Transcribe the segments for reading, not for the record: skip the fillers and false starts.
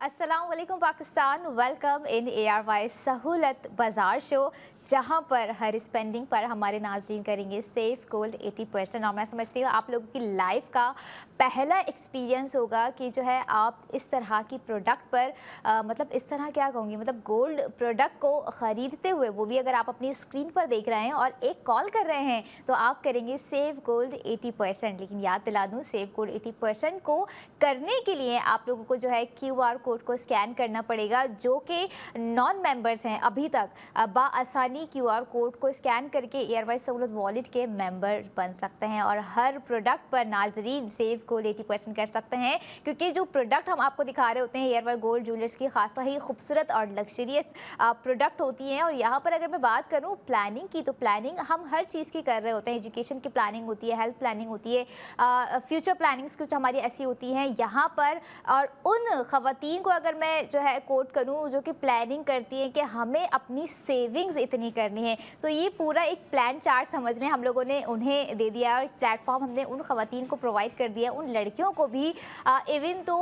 अस्सलाम वालेकुम Pakistan, welcome in ARY सहूलत बाज़ार शो, जहां पर हर स्पेंडिंग पर हमारे नाज़रीन करेंगे सेफ गोल्ड 80%। और मैं समझती हूँ आप लोगों की लाइफ का पहला एक्सपीरियंस होगा कि जो है आप इस तरह की प्रोडक्ट पर मतलब इस तरह क्या कहूँगी, मतलब गोल्ड प्रोडक्ट को ख़रीदते हुए, वो भी अगर आप अपनी स्क्रीन पर देख रहे हैं और एक कॉल कर रहे हैं तो आप करेंगे सेफ गोल्ड 80%। लेकिन याद दिला दूँ, सेफ गोल्ड 80% को करने के लिए आप लोगों को जो है QR कोड को स्कैन करना पड़ेगा, जो कि नॉन मेंबर्स हैं अभी तक बाआसानी QR कोड को स्कैन करके ARY सहूलत वॉलेट के मेंबर बन सकते हैं और हर प्रोडक्ट पर नाजरीन सेफ गोल्ड 80% कर सकते हैं, क्योंकि जो प्रोडक्ट हम आपको दिखा रहे होते हैं ARY गोल्ड ज्वेलर्स की खासा ही खूबसूरत और लग्जरियस प्रोडक्ट होती हैं। और यहाँ पर अगर मैं बात करूँ प्लानिंग की, तो प्लानिंग हम हर चीज़ की कर रहे होते हैं। एजुकेशन की प्लानिंग होती है, हेल्थ प्लानिंग होती है, फ्यूचर प्लानिंग्स कुछ हमारी ऐसी होती हैं यहाँ पर। और उन ख़वातीन को अगर मैं जो है कोट करूँ जो कि प्लानिंग करती हैं कि हमें अपनी सेविंग्स इतनी करनी है, तो ये पूरा एक प्लान चार्ट समझ लें हम लोगों ने उन्हें दे दिया और प्लेटफॉर्म हमने उन ख़वातीन को प्रोवाइड कर दिया, उन लड़कियों को भी, इवन तो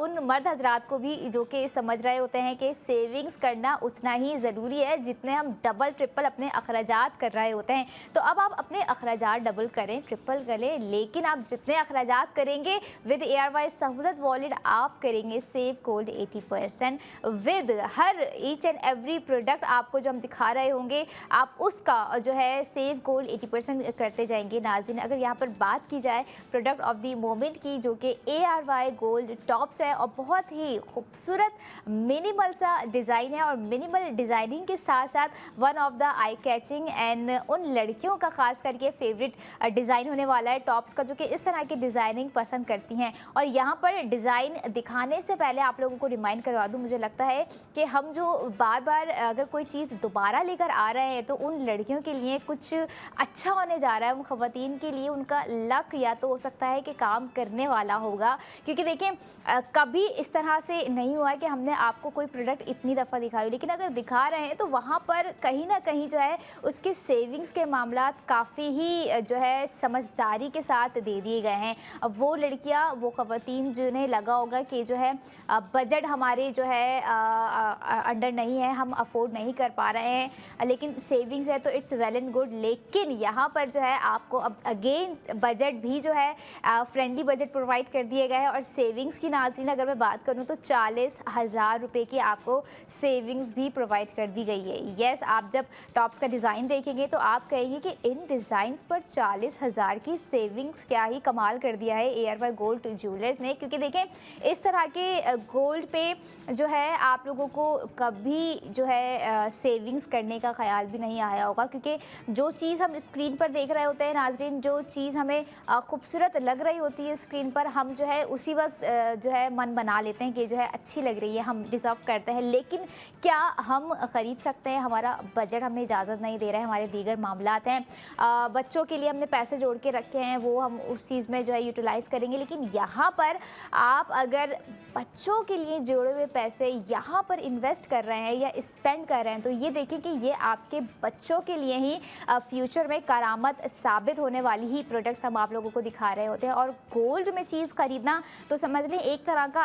उन मर्द हजरात को भी जो कि समझ रहे होते हैं कि सेविंग्स करना उतना ही ज़रूरी है जितने हम डबल ट्रिपल अपने अखराजात कर रहे होते हैं। तो अब आप अपने अखराजात डबल करें, ट्रिपल करें, लेकिन आप जितने अखराजात करेंगे विद ARY सहूलत वॉलेट आप करेंगे safe gold 80% with her each and every product आपको जो हम दिखा रहे होंगे आप उसका जो है सेफ गोल्ड 80% करते जाएंगे। नाज़रीन, अगर यहाँ पर बात की जाए प्रोडक्ट ऑफ द मोमेंट की, जो कि ARY गोल्ड टॉप्स है और बहुत ही खूबसूरत मिनिमल सा डिज़ाइन है और मिनिमल डिज़ाइनिंग के साथ साथ one of the eye catching and उन लड़कियों का खास करके फेवरेट डिज़ाइन होने वाला है टॉप्स का, जो कि इस तरह की डिज़ाइनिंग पसंद करती हैं। और यहाँ पर डिज़ाइन दिखाने से पहले आप लोगों को रिमाइंड करवा दूँ, मुझे लगता है कि हम जो बार बार अगर कोई चीज़ दोबारा लेकर आ रहे हैं तो उन लड़कियों के लिए कुछ अच्छा होने जा रहा है, उन ख़वातीन के लिए उनका लक या तो हो सकता है कि काम करने वाला होगा। क्योंकि देखें, कभी इस तरह से नहीं हुआ कि हमने आपको कोई प्रोडक्ट इतनी दफ़ा दिखाई हो, लेकिन अगर दिखा रहे हैं तो वहाँ पर कहीं ना कहीं जो है उसके सेविंग्स के मामला काफ़ी ही जो है समझदारी के साथ दे दिए गए हैं। अब वो लड़कियाँ, वो ख़वातीन जिन्हें लगा होगा कि जो है बजट हमारे जो है अंडर नहीं है, हम अफोर्ड नहीं कर पा रहे हैं, लेकिन सेविंग्स है तो इट्स वेल एंड गुड। लेकिन यहाँ पर जो है आपको अब अगेन बजट भी जो है फ्रेंडली बजट प्रोवाइड कर दिए गए हैं। और सेविंग्स की नाज़रीन अगर मैं बात करूँ तो 40,000 रुपये की आपको सेविंग्स भी प्रोवाइड कर दी गई है। यस, आप जब टॉप्स का डिज़ाइन देखेंगे तो आप कहेंगे कि इन डिज़ाइंस पर 40,000 की सेविंग्स, क्या ही कमाल कर दिया है ARY गोल्ड ज्वेलर्स ने। क्योंकि देखें, इस तरह के गोल्ड पे जो है आप लोगों को कभी जो है सेविंग्स करने का ख्याल भी नहीं आया होगा, क्योंकि जो चीज़ हम स्क्रीन पर देख रहे होते हैं नाजरीन, जो चीज़ हमें खूबसूरत लग रही होती है स्क्रीन पर, हम जो है उसी वक्त जो है मन बना लेते हैं कि जो है अच्छी लग रही है, हम डिज़र्व करते हैं। लेकिन क्या हम ख़रीद सकते हैं? हमारा बजट हमें इजाज़त नहीं दे रहा है, हमारे दीगर मामलात हैं, बच्चों के लिए हमने पैसे जोड़ के रखे हैं, वो हम उस चीज़ में जो है यूटिलाइज़ करेंगे। लेकिन यहाँ पर आप अगर बच्चों के लिए जोड़े हुए पैसे यहाँ पर इन्वेस्ट कर रहे हैं या स्पेंड कर रहे हैं, तो ये देखिए कि ये आपके बच्चों के लिए ही फ्यूचर में करामत साबित होने वाली ही प्रोडक्ट्स हम आप लोगों को दिखा रहे होते हैं। और गोल्ड में चीज़ खरीदना तो समझ लें एक तरह का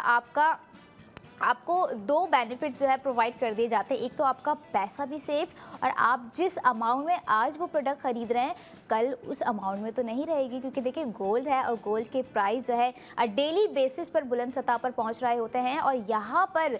आपको दो बेनिफिट्स जो है प्रोवाइड कर दिए जाते हैं। एक तो आपका पैसा भी सेफ, और आप जिस अमाउंट में आज वो प्रोडक्ट ख़रीद रहे हैं कल उस अमाउंट में तो नहीं रहेगी, क्योंकि देखिए गोल्ड है और गोल्ड के प्राइस जो है डेली बेसिस पर बुलंद सतह पर पहुंच रहे होते हैं। और यहाँ पर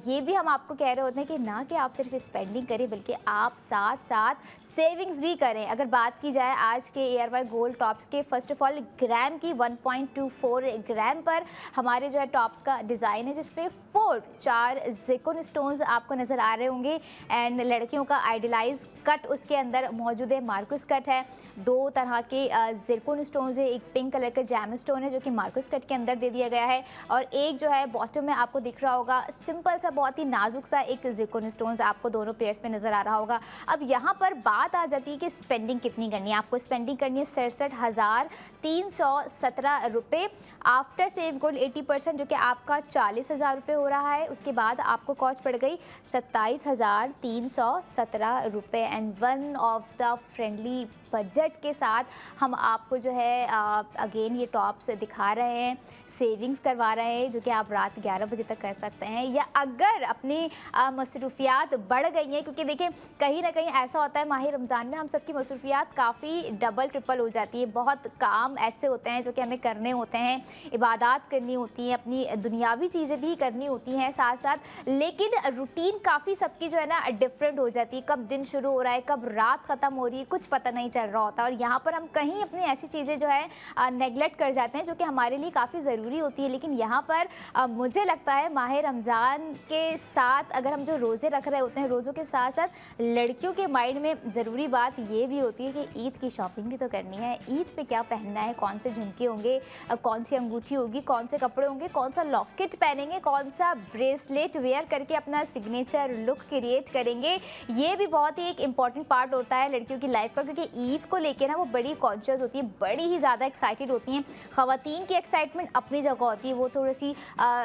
ये भी हम आपको कह रहे होते हैं कि ना कि आप सिर्फ स्पेंडिंग करें, बल्कि आप साथ साथ सेविंग्स भी करें। अगर बात की जाए आज के ARY गोल्ड टॉप्स के, फर्स्ट ऑफ ऑल ग्राम की 1.24 ग्राम पर हमारे जो है टॉप्स का डिज़ाइन है, जिसपे 4 ज़िरकोन स्टोन्स आपको नज़र आ रहे होंगे। एंड लड़कियों का आइडियलाइज कट उसके अंदर मौजूद है, मार्कुस कट है। 2 तरह के ज़िरकोन स्टोन्स है, एक पिंक कलर का जैम स्टोन है जो कि मार्कुस कट के अंदर दे दिया गया है, और एक जो है बॉटम में आपको दिख रहा होगा सिंपल सा, बहुत ही नाजुक सा एक ज़िरकोन स्टोन्स आपको दोनों पेयर्स में नज़र आ रहा होगा। अब यहाँ पर बात आ जाती है कि स्पेंडिंग कितनी करनी है। आपको स्पेंडिंग करनी है 67,317 रुपये आफ्टर सेफ गोल्ड 80%, जो कि आपका 40,000 रुपये हो रहा है। उसके बाद आपको कॉस्ट पड़ गई 27,317 रुपये। And one of the friendly budget के साथ हम आपको जो है अगेन ये टॉप्स दिखा रहे हैं, सेविंग्स करवा रहे हैं जो कि आप रात 11 बजे तक कर सकते हैं। या अगर अपनी मसरूफियात बढ़ गई हैं, क्योंकि देखिए कहीं ना कहीं ऐसा होता है माह रमज़ान में हम सबकी मसरूफियात काफ़ी डबल ट्रिपल हो जाती है। बहुत काम ऐसे होते हैं जो कि हमें करने होते हैं, इबादत करनी होती हैं, अपनी दुनियावी चीज़ें भी करनी होती हैं साथ साथ, लेकिन रूटीन काफ़ी सबकी जो है ना डिफरेंट हो जाती है। कब दिन शुरू हो रहा है, कब रात ख़त्म हो रही है, कुछ पता नहीं चल रहा होता। और यहाँ पर हम कहीं अपनी ऐसी चीज़ें जो है नेगलेक्ट कर जाते हैं जो कि हमारे लिए काफ़ी ज़रूरी होती है। लेकिन यहाँ पर मुझे लगता है माह रमज़ान के साथ अगर हम जो रोज़े रख रहे होते हैं, रोज़ों के साथ साथ लड़कियों के माइंड में ज़रूरी बात ये भी होती है कि ईद की शॉपिंग भी तो करनी है। ईद पे क्या पहनना है, कौन से झुमके होंगे, कौन सी अंगूठी होगी, कौन से कपड़े होंगे, कौन सा लॉकेट पहनेंगे, कौन सा ब्रेसलेट वेयर करके अपना सिग्नेचर लुक क्रिएट करेंगे। ये भी बहुत ही एक इम्पॉर्टेंट पार्ट होता है लड़कियों की लाइफ का, क्योंकि ईद को लेकर ना वो बड़ी कॉन्शियस होती है, बड़ी ही ज़्यादा एक्साइटेड होती हैं। ख़वातीन की एक्साइटमेंट अपनी जगह होती है, वो थोड़ी सी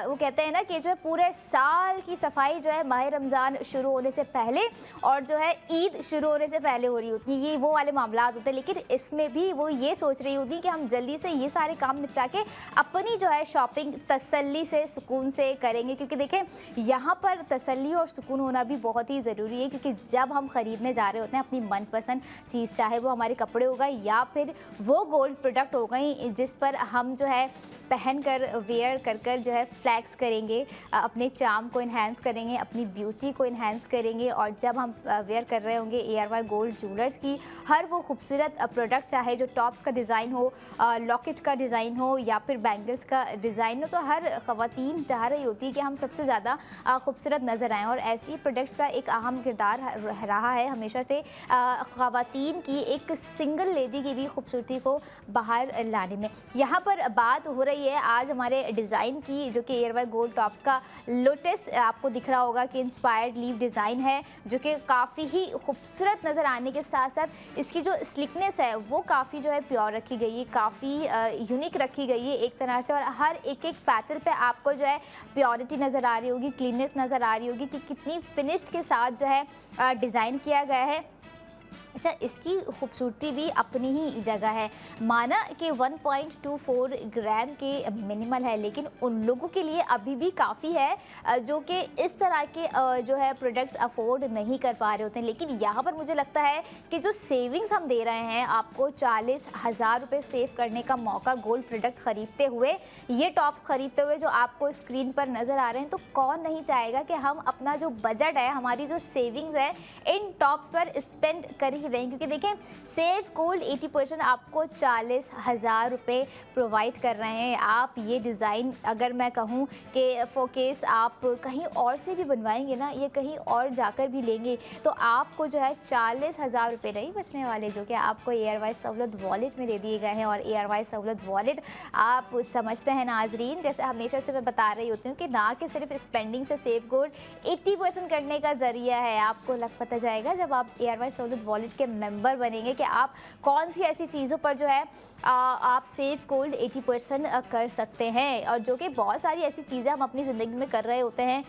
वो कहते हैं ना कि जो है पूरे साल की सफाई जो है माह रमज़ान शुरू होने से पहले और जो है ईद शुरू होने से पहले हो रही होती है, ये वो वाले मामला होते हैं। लेकिन इसमें भी वो ये सोच रही होती है कि हम जल्दी से ये सारे काम निपटा के अपनी जो है शॉपिंग तसल्ली से सुकून से करेंगे, क्योंकि देखें यहाँ पर तसल्ली और सुकून होना भी बहुत ही ज़रूरी है। क्योंकि जब हम ख़रीदने जा रहे होते हैं अपनी मनपसंद चीज़, चाहे वो हमारे कपड़े होगा या फिर वो गोल्ड प्रोडक्ट हो गई जिस पर हम जो है पहन कर वेयर कर कर जो है फ्लैक्स करेंगे, अपने चार्म को इन्हेंस करेंगे, अपनी ब्यूटी को इन्हेंस करेंगे। और जब हम वेयर कर रहे होंगे ARY गोल्ड ज्वेलर्स की हर वो खूबसूरत प्रोडक्ट, चाहे जो टॉप्स का डिज़ाइन हो, लॉकेट का डिज़ाइन हो या फिर बैंगल्स का डिज़ाइन हो, तो हर ख़वातीन चाह रही होती है कि हम सबसे ज़्यादा खूबसूरत नज़र आएँ। और ऐसी प्रोडक्ट्स का एक अहम किरदार रहा है हमेशा से ख़वातीन की एक सिंगल लेडी की भी खूबसूरती को बाहर लाने में। यहाँ पर बात हो रही है आज हमारे डिज़ाइन की, जो कि ARY गोल्ड टॉप्स का लोटस आपको दिख रहा होगा कि इंस्पायर्ड लीफ डिज़ाइन है, जो कि काफ़ी ही खूबसूरत नज़र आने के साथ साथ इसकी जो स्लिकनेस है वो काफ़ी जो है प्योर रखी गई है, काफ़ी यूनिक रखी गई है एक तरह से। और हर एक एक पैटर्न पे आपको जो है प्योरिटी नज़र आ रही होगी, क्लीननेस नज़र आ रही होगी कि कितनी फिनिश्ड के साथ जो है डिज़ाइन किया गया है। अच्छा, इसकी खूबसूरती भी अपनी ही जगह है। माना कि 1.24 ग्राम के मिनिमल है, लेकिन उन लोगों के लिए अभी भी काफ़ी है जो कि इस तरह के जो है प्रोडक्ट्स अफोर्ड नहीं कर पा रहे होते हैं। लेकिन यहाँ पर मुझे लगता है कि जो सेविंग्स हम दे रहे हैं आपको 40,000 रुपये सेव करने का मौका गोल्ड प्रोडक्ट ख़रीदते हुए, ये टॉप्स ख़रीदते हुए जो आपको स्क्रीन पर नज़र आ रहे हैं, तो कौन नहीं चाहेगा कि हम अपना जो बजट है, हमारी जो सेविंग्स है, इन टॉप्स पर स्पेंड कर ही दें। क्योंकि देखें सेफ गोल्ड 80% आपको 40,000 रुपये प्रोवाइड कर रहे हैं। आप ये डिज़ाइन अगर मैं कहूँ कि फोकेस आप कहीं और से भी बनवाएंगे ना, ये कहीं और जाकर भी लेंगे, तो आपको जो है 40,000 रुपये नहीं बचने वाले, जो कि आपको ARY सहूलत वॉलेट में दे दिए गए हैं। और ARY सहूलत वॉलेट आप समझते हैं नाजरीन, जैसे हमेशा से मैं बता रही होती हूँ कि ना कि सिर्फ स्पेंडिंग से सेफ गोल्ड 80% करने का ज़रिया है। आपको लग पता जाएगा जब आप ARY सहूलत वॉलेट के मेंबर बनेंगे कि आप कौन सी ऐसी चीज़ों पर जो है आप सेफ गोल्ड 80% कर सकते हैं। और जो कि बहुत सारी ऐसी चीज़ें हम अपनी ज़िंदगी में कर रहे होते हैं,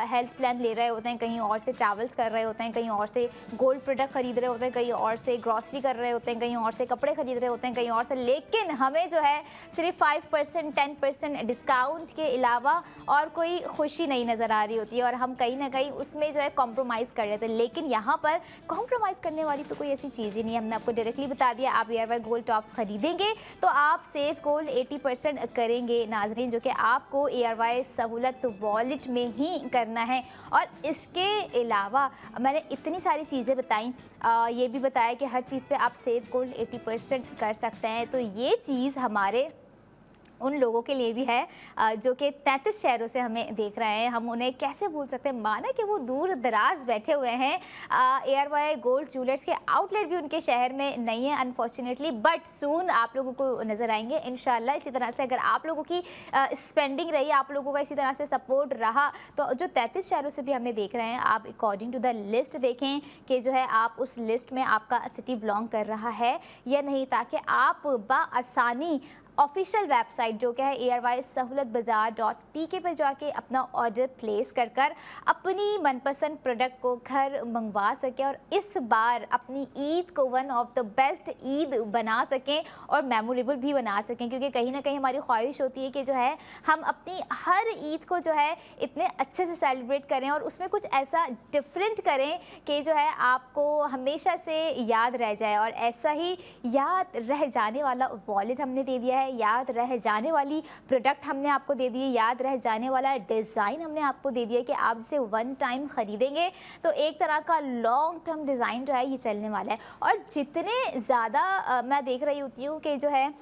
हेल्थ प्लान ले रहे होते हैं, कहीं और से ट्रैवल्स कर रहे होते हैं, कहीं और से गोल्ड प्रोडक्ट खरीद रहे होते हैं, कहीं और से ग्रॉसरी कर रहे होते हैं, कहीं और से कपड़े खरीद रहे होते हैं, कहीं और से, लेकिन हमें जो है सिर्फ 5% 10% डिस्काउंट के अलावा और कोई खुशी नहीं नज़र आ रही होती है। और हम कहीं ना कहीं उसमें जो है कॉम्प्रोमाइज़ कर रहे थे। लेकिन यहाँ पर कॉम्प्रोमाइज़ करने वाली तो कोई ऐसी चीज़ ही नहीं है। हमने आपको डायरेक्टली बता दिया, आप ARY गोल्ड टॉप्स खरीदेंगे तो आप सेफ गोल्ड 80% करेंगे नाजरीन, जो कि आपको ARY सहूलत वॉलेट में ही करना है। और इसके अलावा मैंने इतनी सारी चीज़ें बताई, ये भी बताया कि हर चीज़ पे आप सेफ गोल्ड 80% कर सकते हैं। तो ये चीज़ हमारे उन लोगों के लिए भी है जो कि 33 शहरों से हमें देख रहे हैं। हम उन्हें कैसे भूल सकते हैं, माना कि वो दूर दराज बैठे हुए हैं। ARY गोल्ड ज्वेलर्स के आउटलेट भी उनके शहर में नहीं है अनफॉर्चुनेटली, बट सून आप लोगों को नज़र आएंगे इंशाल्लाह। इसी तरह से अगर आप लोगों की स्पेंडिंग रही, आप लोगों का इसी तरह से सपोर्ट रहा, तो जो 33 शहरों से भी हमें देख रहे हैं, आप अकॉर्डिंग टू द लिस्ट देखें कि जो है आप उस लिस्ट में आपका सिटी बिलोंग कर रहा है या नहीं, ताकि आप बआसानी ऑफिशियल वेबसाइट जो क्या है ARY-सहूलतबाजार.pk पर जाके अपना ऑर्डर प्लेस कर कर अपनी मनपसंद प्रोडक्ट को घर मंगवा सकें और इस बार अपनी ईद को one of the best Eid बना सकें और मेमोरेबल भी बना सकें, क्योंकि कहीं ना कहीं हमारी ख्वाहिश होती है कि जो है हम अपनी हर ईद को जो है इतने अच्छे से सेलिब्रेट करें और उसमें कुछ ऐसा डिफरेंट करें कि जो है आपको हमेशा से याद रह जाए। और ऐसा ही याद रह जाने वाला वॉलेट हमने दे दिया है, याद रह जाने वाली प्रोडक्ट हमने आपको दे दी है, याद रह जाने वाला डिज़ाइन हमने आपको दे दिया है कि आप इसे वन टाइम ख़रीदेंगे तो एक तरह का लॉन्ग टर्म डिज़ाइन जो है ये चलने वाला है। और जितने ज़्यादा मैं देख रही होती हूँ कि जो है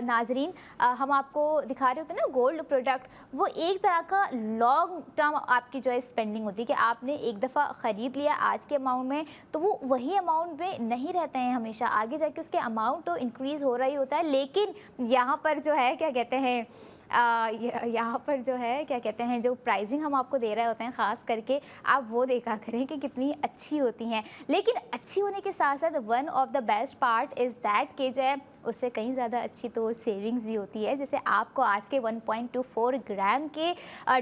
नाजरीन हम आपको दिखा रहे होते हैं ना गोल्ड प्रोडक्ट, वो एक तरह का लॉन्ग टर्म आपकी जो है स्पेंडिंग होती है कि आपने एक दफ़ा ख़रीद लिया आज के अमाउंट में तो वो वही अमाउंट में नहीं रहते हैं हमेशा, आगे जाके उसके अमाउंट तो इंक्रीज़ हो रही होता है। लेकिन यहाँ पर जो है क्या कहते हैं यहाँ पर जो है क्या कहते हैं जो प्राइसिंग हम आपको दे रहे होते हैं ख़ास करके आप वो देखा करें कि कितनी अच्छी होती हैं। लेकिन अच्छी होने के साथ साथ one of the best part is that कि जो है उससे कहीं ज़्यादा अच्छी तो सेविंग्स भी होती है। जैसे आपको आज के 1.24 ग्राम के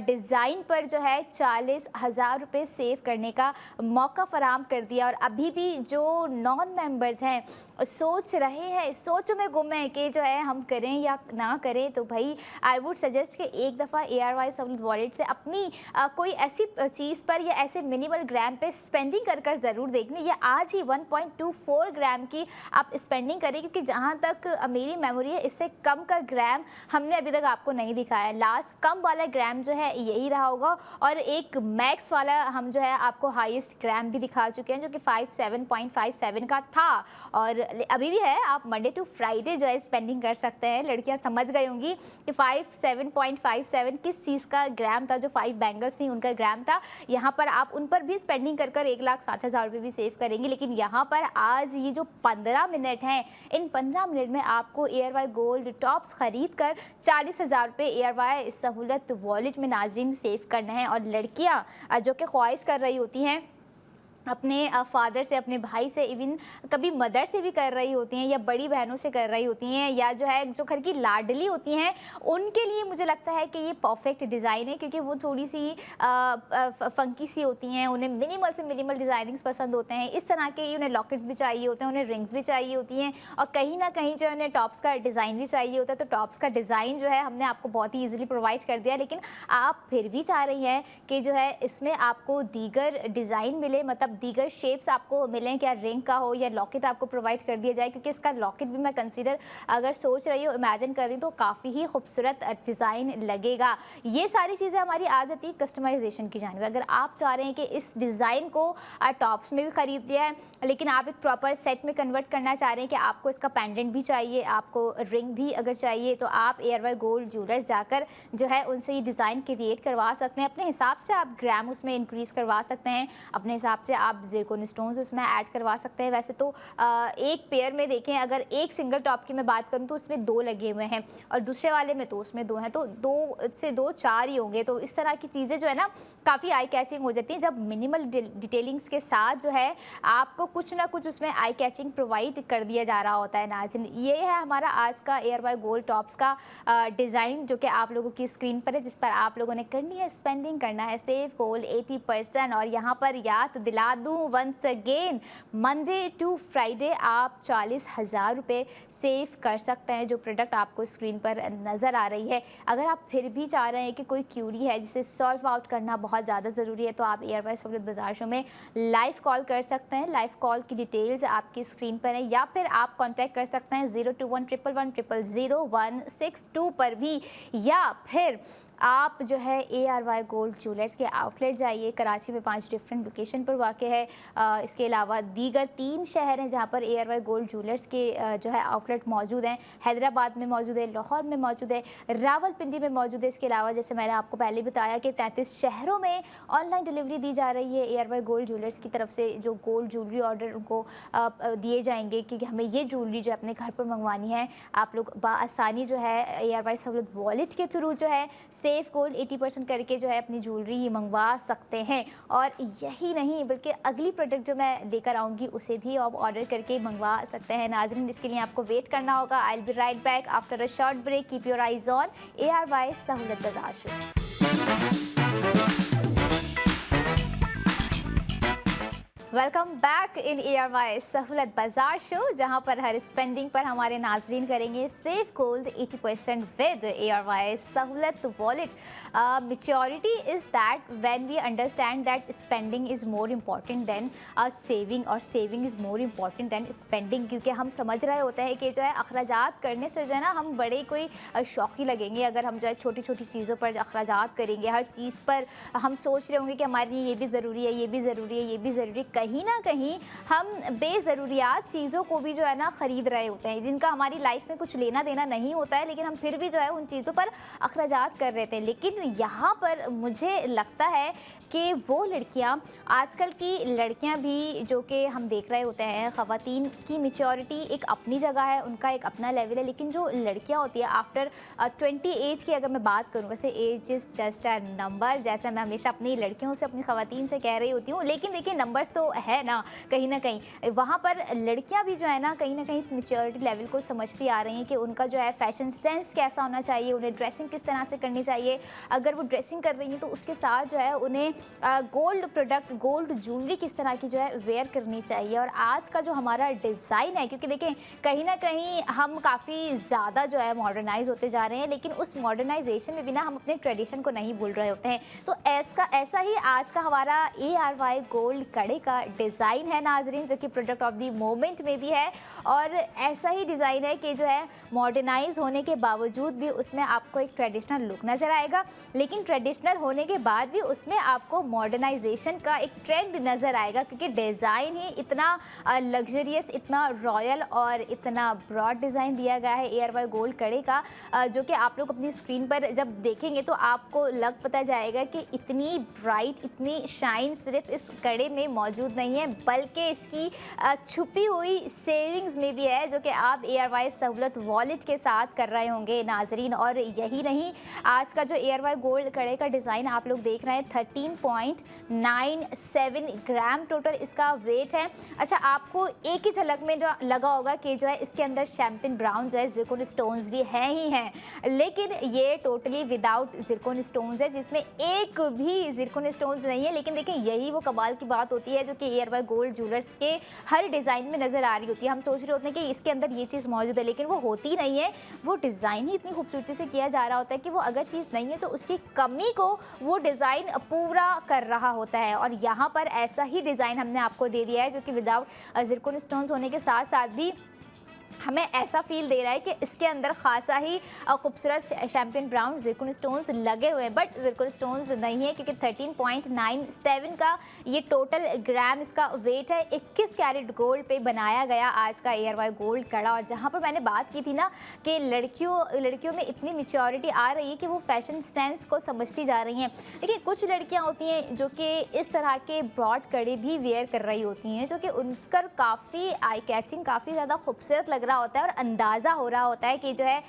डिज़ाइन पर जो है 40,000 रुपये सेव करने का मौका फराहम कर दिया। और अभी भी जो नॉन मेंबर्स हैं सोच रहे हैं, सोच में गुम है कि जो है हम करें या ना करें, तो भाई आई वुड सजेस्ट कि एक दफ़ा ARY सहूलत वॉलेट से अपनी कोई ऐसी चीज़ पर या ऐसे मिनिमल ग्राम पे स्पेंडिंग कर कर ज़रूर देख लें, या आज ही 1.24 ग्राम की आप स्पेंडिंग करें, क्योंकि जहाँ तक मेरी मेमोरी है इससे कम का ग्राम हमने अभी तक आपको नहीं दिखाया। लास्ट कम वाला ग्राम जो है यही रहा होगा और एक मैक्स वाला हम जो है आपको हाईएस्ट ग्राम भी दिखा चुके हैं जो कि 57.57 का था और अभी भी है। आप मंडे टू फ्राइडे जो है स्पेंडिंग कर सकते हैं। लड़कियां समझ गई होंगी कि 57.57 किस चीज़ का ग्राम था, जो 5 बैंगल्स थी उनका ग्राम था। यहाँ पर आप उन पर भी स्पेंडिंग कर कर 1,60,000 रुपये भी सेव करेंगे। लेकिन यहाँ पर आज ये जो 15 मिनट हैं, इन 15 मिनट में आपको ARY गोल्ड टॉप्स खरीद कर 40,000 रुपये ARY सहूलत वॉलेट में नाज़रीन सेव करना है। और लड़कियाँ जो कि ख्वाहिश कर रही होती हैं अपने फादर से, अपने भाई से, इवन कभी मदर से भी कर रही होती हैं या बड़ी बहनों से कर रही होती हैं, या जो है जो घर की लाडली होती हैं, उनके लिए मुझे लगता है कि ये परफेक्ट डिज़ाइन है, क्योंकि वो थोड़ी सी फंकी सी होती हैं। उन्हें मिनिमल से मिनिमल डिज़ाइनिंग्स पसंद होते हैं, इस तरह के उन्हें लॉकेट्स भी चाहिए होते हैं, उन्हें रिंग्स भी चाहिए होती हैं और कहीं ना कहीं जो है उन्हें टॉप्स का डिज़ाइन भी चाहिए होता है। तो टॉप्स का डिज़ाइन जो है हमने आपको बहुत ही ईजिली प्रोवाइड कर दिया। लेकिन आप फिर भी चाह रही हैं कि जो है इसमें आपको दीगर डिज़ाइन मिले, मतलब दीगर शेप्स आपको मिलें, क्या रिंग का हो या लॉकेट आपको प्रोवाइड कर दिया जाए, क्योंकि इसका लॉकेट भी मैं कंसीडर अगर सोच रही हूँ, इमेजिन कर रही हूँ, तो काफ़ी ही खूबसूरत डिज़ाइन लगेगा। ये सारी चीज़ें हमारी आ जाती है कस्टमाइजेशन की जानिब। अगर आप चाह रहे हैं कि इस डिज़ाइन को टॉप्स में भी ख़रीद दिया है, लेकिन आप एक प्रॉपर सेट में कन्वर्ट करना चाह रहे हैं कि आपको इसका पेंडेंट भी चाहिए, आपको रिंग भी अगर चाहिए, तो आप ARY गोल्ड ज्वेलर्स जाकर जो है उनसे ये डिज़ाइन क्रिएट करवा सकते हैं। अपने हिसाब से आप ग्राम उसमें इंक्रीज़ करवा सकते हैं, अपने हिसाब से आप ज़िरकोन स्टोन्स उसमें ऐड करवा सकते हैं। वैसे तो एक पेयर में देखें, अगर एक सिंगल टॉप की मैं बात करूं तो उसमें 2 लगे हुए हैं और दूसरे वाले में तो उसमें 2 हैं, तो 2 से 2 4 ही होंगे। तो इस तरह की चीज़ें जो है ना काफ़ी आई कैचिंग हो जाती हैं जब मिनिमल डिटेलिंग्स के साथ जो है आपको कुछ ना कुछ उसमें आई कैचिंग प्रोवाइड कर दिया जा रहा होता है। नाज़रीन, ये है हमारा आज का ARY गोल्ड टॉप्स का डिज़ाइन जो कि आप लोगों की स्क्रीन पर है, जिस पर आप लोगों ने करनी है स्पेंडिंग, करना है सेव गोल्ड 80%। और यहाँ पर याद दिला दूँ once again, Monday to Friday आप 40,000 रुपये सेव कर सकते हैं। जो प्रोडक्ट आपको स्क्रीन पर नज़र आ रही है, अगर आप फिर भी चाह रहे हैं कि कोई क्यूरी है जिसे सॉल्व आउट करना बहुत ज़्यादा ज़रूरी है, तो आप ARY सहूलत बाजार शो में लाइव कॉल कर सकते हैं। लाइव कॉल की डिटेल्स आपकी स्क्रीन पर है, या फिर आप कॉन्टैक्ट कर सकते हैं 02111000162 पर भी, या फिर आप जो है ARY गोल्ड ज्वेलर्स के आउटलेट जाइए। कराची में 5 डिफरेंट लोकेशन पर वाक़ है। इसके अलावा दीगर 3 शहर हैं जहाँ पर ARY गोल्ड ज्वेलर्स के जो है आउटलेट मौजूद हैं। हैदराबाद में मौजूद है, लाहौर में मौजूद है, रावलपिंडी में मौजूद है। इसके अलावा जैसे मैंने आपको पहले बताया कि 33 शहरों में ऑनलाइन डिलीवरी दी जा रही है ARY गोल्ड ज्वेलर्स की तरफ से। जो गोल्ड ज्वेलरी ऑर्डर उनको दिए जाएंगे कि हमें ये ज्वेलरी जो अपने घर पर मंगवानी है, आप लोग बआसानी जो है ARY सहूलत वॉलेट के थ्रू जो है सेफ गोल्ड 80% करके जो है अपनी ज्वेलरी मंगवा सकते हैं। और यही नहीं बल्कि अगली प्रोडक्ट जो मैं लेकर आऊँगी उसे भी आप ऑर्डर करके मंगवा सकते हैं। नाज़रीन, इसके लिए आपको वेट करना होगा। I will be right back after a short break. Keep your eyes on ARY Sahulat Bazaar show. Welcome back in ARY Sahulat Bazaar show, जहां पर हर स्पेंडिंग पर हमारे नाजरीन करेंगे सेफ गोल्ड 80% विद ARY सहूलत wallet. Maturity is that when we understand that spending is more important than saving और saving is more important than spending. क्योंकि हम समझ रहे होते हैं कि जो है अखराजात करने से जो है ना हम बड़े कोई शौकी लगेंगे अगर हम जो है छोटी छोटी चीज़ों पर अखराजात करेंगे। हर चीज़ पर हम सोच रहे होंगे कि हमारे लिए ये भी ज़रूरी है, ये भी ज़रूरी है, ये भी ज़रूरी है। कहीं ना कहीं हम बेज़रूरियात चीज़ों को भी जो है ना ख़रीद रहे होते हैं जिनका हमारी लाइफ में कुछ लेना देना नहीं होता है, लेकिन हम फिर भी जो है उन चीज़ों पर अखराजात कर रहे थे। लेकिन यहाँ पर मुझे लगता है कि वो लड़कियाँ, आजकल की लड़कियाँ भी जो कि हम देख रहे होते हैं, ख़वातीन की मैच्योरिटी एक अपनी जगह है, उनका एक अपना लेवल है। लेकिन जो लड़कियाँ होती हैं आफ्टर 20 एज की अगर मैं बात करूँ, वैसे age is just a number, जैसा मैं हमेशा अपनी लड़कियों से अपनी ख़वातीन से कह रही होती हूँ। लेकिन देखिए नंबर्स तो है ना कहीं वहाँ पर लड़कियाँ भी जो है ना कहीं इस मैच्योरिटी लेवल को समझती आ रही हैं कि उनका जो है फैशन सेंस कैसा होना चाहिए, उन्हें ड्रेसिंग किस तरह से करनी चाहिए। अगर वो ड्रेसिंग कर रही हैं तो उसके साथ जो है उन्हें गोल्ड प्रोडक्ट, गोल्ड ज्वेलरी किस तरह की जो है वेयर करनी चाहिए। और आज का जो हमारा डिज़ाइन है, क्योंकि देखें कहीं ना कहीं हम काफ़ी ज़्यादा जो है मॉडर्नाइज होते जा रहे हैं, लेकिन उस मॉडर्नाइजेशन में भी ना हम अपने ट्रेडिशन को नहीं भूल रहे होते हैं। तो ऐसा ही आज का हमारा ARY गोल्ड कड़े का डिज़ाइन है नाजरीन, जो कि प्रोडक्ट ऑफ द मोमेंट में भी है। और ऐसा ही डिज़ाइन है कि जो है मॉडर्नाइज होने के बावजूद भी उसमें आपको एक ट्रेडिशनल लुक नज़र आएगा, लेकिन ट्रेडिशनल होने के बाद भी उसमें आपको मॉडर्नाइजेशन का एक ट्रेंड नज़र आएगा, क्योंकि डिज़ाइन ही इतना लग्जरियस, इतना रॉयल और इतना ब्रॉड डिज़ाइन दिया गया है ARY गोल्ड कड़े का, जो कि आप लोग अपनी स्क्रीन पर जब देखेंगे तो आपको लग पता जाएगा कि इतनी ब्राइट, इतनी शाइन सिर्फ इस कड़े में मौजूद नहीं है, बल्कि इसकी छुपी हुई सेविंग्स में भी है, जो कि आप ARY सहूलत वॉलेट के साथ कर रहे होंगे नाजरीन। और यही नहीं, आज का जो ARY गोल्ड कड़े का डिज़ाइन आप लोग देख रहे हैं 13.97 ग्राम टोटल इसका वेट है। अच्छा, आपको एक ही झलक में जो लगा होगा कि जो है इसके अंदर शैम्पेन ब्राउन जो है ज़िरकॉन स्टोन्स भी हैं ही हैं, लेकिन ये टोटली विदाउट ज़िरकॉन स्टोन्स है, जिसमें एक भी ज़िरकॉन स्टोन्स नहीं है। लेकिन देखिए यही वो कमाल की बात होती है जो कि ARY गोल्ड ज्वेलर्स के हर डिज़ाइन में नज़र आ रही होती है। हम सोच रहे होते हैं कि इसके अंदर ये चीज़ मौजूद है, लेकिन वो होती नहीं है। वो डिज़ाइन ही इतनी खूबसूरती से किया जा रहा होता है कि वो अगर चीज़ नहीं है तो उसकी कमी को वो डिज़ाइन पूरा कर रहा होता है। और यहाँ पर ऐसा ही डिज़ाइन हमने आपको दे दिया है, जो कि विदाउट ज़िरकॉन स्टोन्स होने के साथ साथ भी हमें ऐसा फील दे रहा है कि इसके अंदर खासा ही खूबसूरत शैम्पेन ब्राउन ज़िरकॉन स्टोन्स लगे हुए हैं, बट ज़िरकॉन स्टोन्स नहीं है, क्योंकि 13.97 का ये टोटल ग्राम इसका वेट है। 21 कैरेट गोल्ड पे बनाया गया आज का ARY गोल्ड कड़ा। और जहाँ पर मैंने बात की थी ना कि लड़कियों में इतनी मैच्योरिटी आ रही है कि वो फैशन सेंस को समझती जा रही हैं। देखिए कुछ लड़कियाँ होती हैं जो कि इस तरह के ब्रॉड कड़े भी वेयर कर रही होती हैं, जो कि उनकर काफ़ी आई कैचिंग, काफ़ी ज़्यादा खूबसूरत लग रहा होता है। और अंदाज़ा हो रहा होता है कि जो है